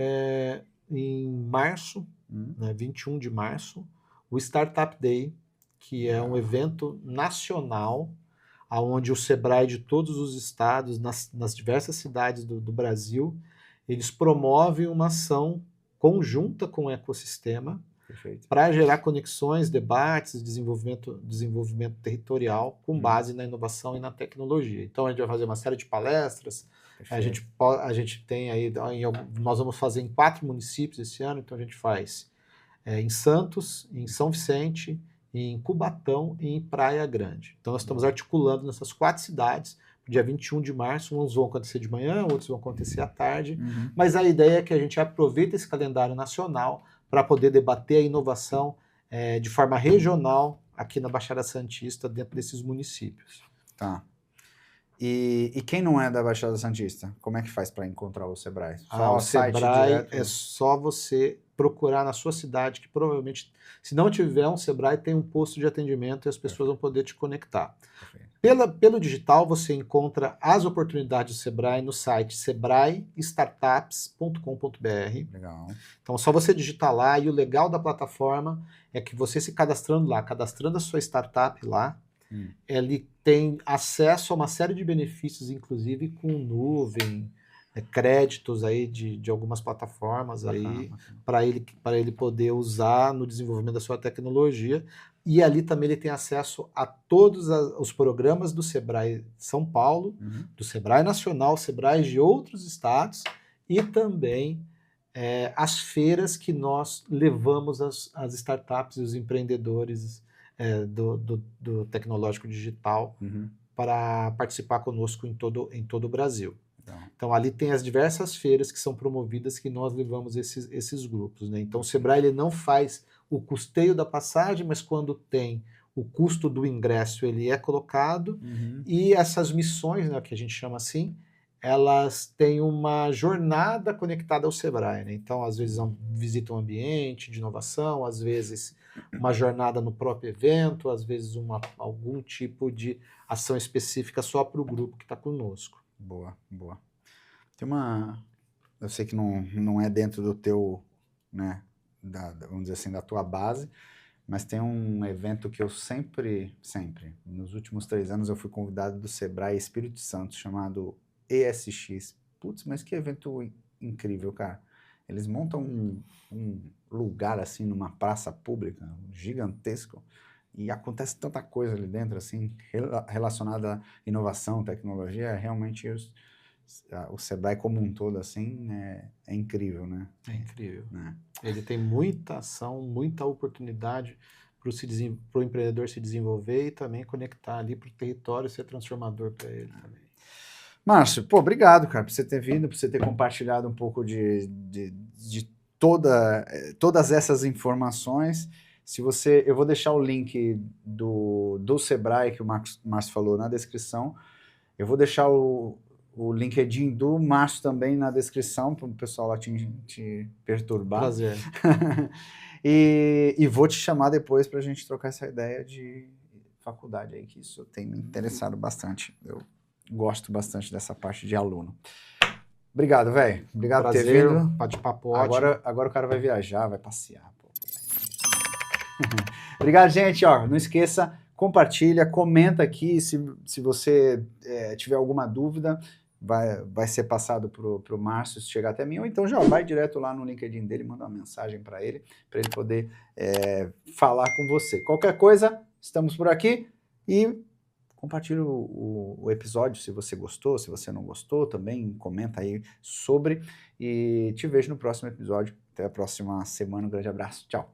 em março, né, 21 de março, o Startup Day, que é um evento nacional, onde o Sebrae de todos os estados, nas diversas cidades do Brasil, eles promovem uma ação conjunta com o ecossistema para gerar conexões, debates, desenvolvimento territorial com base na inovação e na tecnologia. Então a gente vai fazer uma série de palestras, a gente tem aí, nós vamos fazer em 4 municípios esse ano, então a gente faz em Santos, em São Vicente, em Cubatão e em Praia Grande. Então nós estamos articulando nessas 4 cidades, dia 21 de março, uns vão acontecer de manhã, outros vão acontecer à tarde, mas a ideia é que a gente aproveite esse calendário nacional para poder debater a inovação de forma regional aqui na Baixada Santista, dentro desses municípios. Tá. E quem não é da Baixada Santista, como é que faz para encontrar o Sebrae? O Sebrae é só você procurar na sua cidade, que provavelmente, se não tiver um Sebrae, tem um posto de atendimento e as pessoas vão poder te conectar. Pelo digital, você encontra as oportunidades do Sebrae no site sebraestartups.com.br. Legal. Então, é só você digitar lá, e o legal da plataforma é que você se cadastrando lá, cadastrando a sua startup lá, ele tem acesso a uma série de benefícios, inclusive com nuvem, créditos aí de algumas plataformas aí para ele poder usar no desenvolvimento da sua tecnologia. E ali também ele tem acesso a todos os programas do Sebrae São Paulo, do Sebrae Nacional, Sebrae de outros estados, e também as feiras que nós levamos as startups e os empreendedores do tecnológico digital para participar conosco em todo o Brasil. Então ali tem as diversas feiras que são promovidas, que nós levamos esses grupos, né? Então o Sebrae ele não faz o custeio da passagem, mas quando tem o custo do ingresso ele é colocado, e essas missões, né, que a gente chama assim, elas têm uma jornada conectada ao Sebrae, né? Então às vezes visitam um ambiente de inovação, às vezes uma jornada no próprio evento, às vezes algum tipo de ação específica só para o grupo que está conosco. Boa. Tem eu sei que não é dentro do teu, né, vamos dizer assim, da tua base, mas tem um evento que eu sempre, nos últimos 3 anos eu fui convidado do Sebrae Espírito Santo, chamado ESX. Putz, mas que evento incrível, cara. Eles montam um lugar assim, numa praça pública, gigantesco, e acontece tanta coisa ali dentro, assim, relacionada à inovação, tecnologia. Realmente o Sebrae como um todo, assim, é incrível, né? É incrível. Ele tem muita ação, muita oportunidade para o empreendedor se desenvolver e também conectar ali para o território, ser transformador para ele também. Márcio, obrigado, cara, por você ter vindo, por você ter compartilhado um pouco de todas essas informações. Eu vou deixar o link do Sebrae, que o Márcio falou, na descrição. Eu vou deixar o LinkedIn do Márcio também na descrição, para o pessoal lá te perturbar. Prazer. E vou te chamar depois para a gente trocar essa ideia de faculdade aí, que isso tem me interessado bastante. Eu gosto bastante dessa parte de aluno. Obrigado, velho. Obrigado por ter vindo. Bate-papo ótimo. Agora o cara vai viajar, vai passear. Obrigado, gente. Não esqueça, compartilha, comenta aqui se você tiver alguma dúvida. Vai ser passado pro Márcio se chegar até mim, ou então já vai direto lá no LinkedIn dele, manda uma mensagem para ele poder falar com você. Qualquer coisa, estamos por aqui, e compartilhe o episódio se você gostou, se você não gostou, também comenta aí sobre, e te vejo no próximo episódio. Até a próxima semana, um grande abraço, tchau!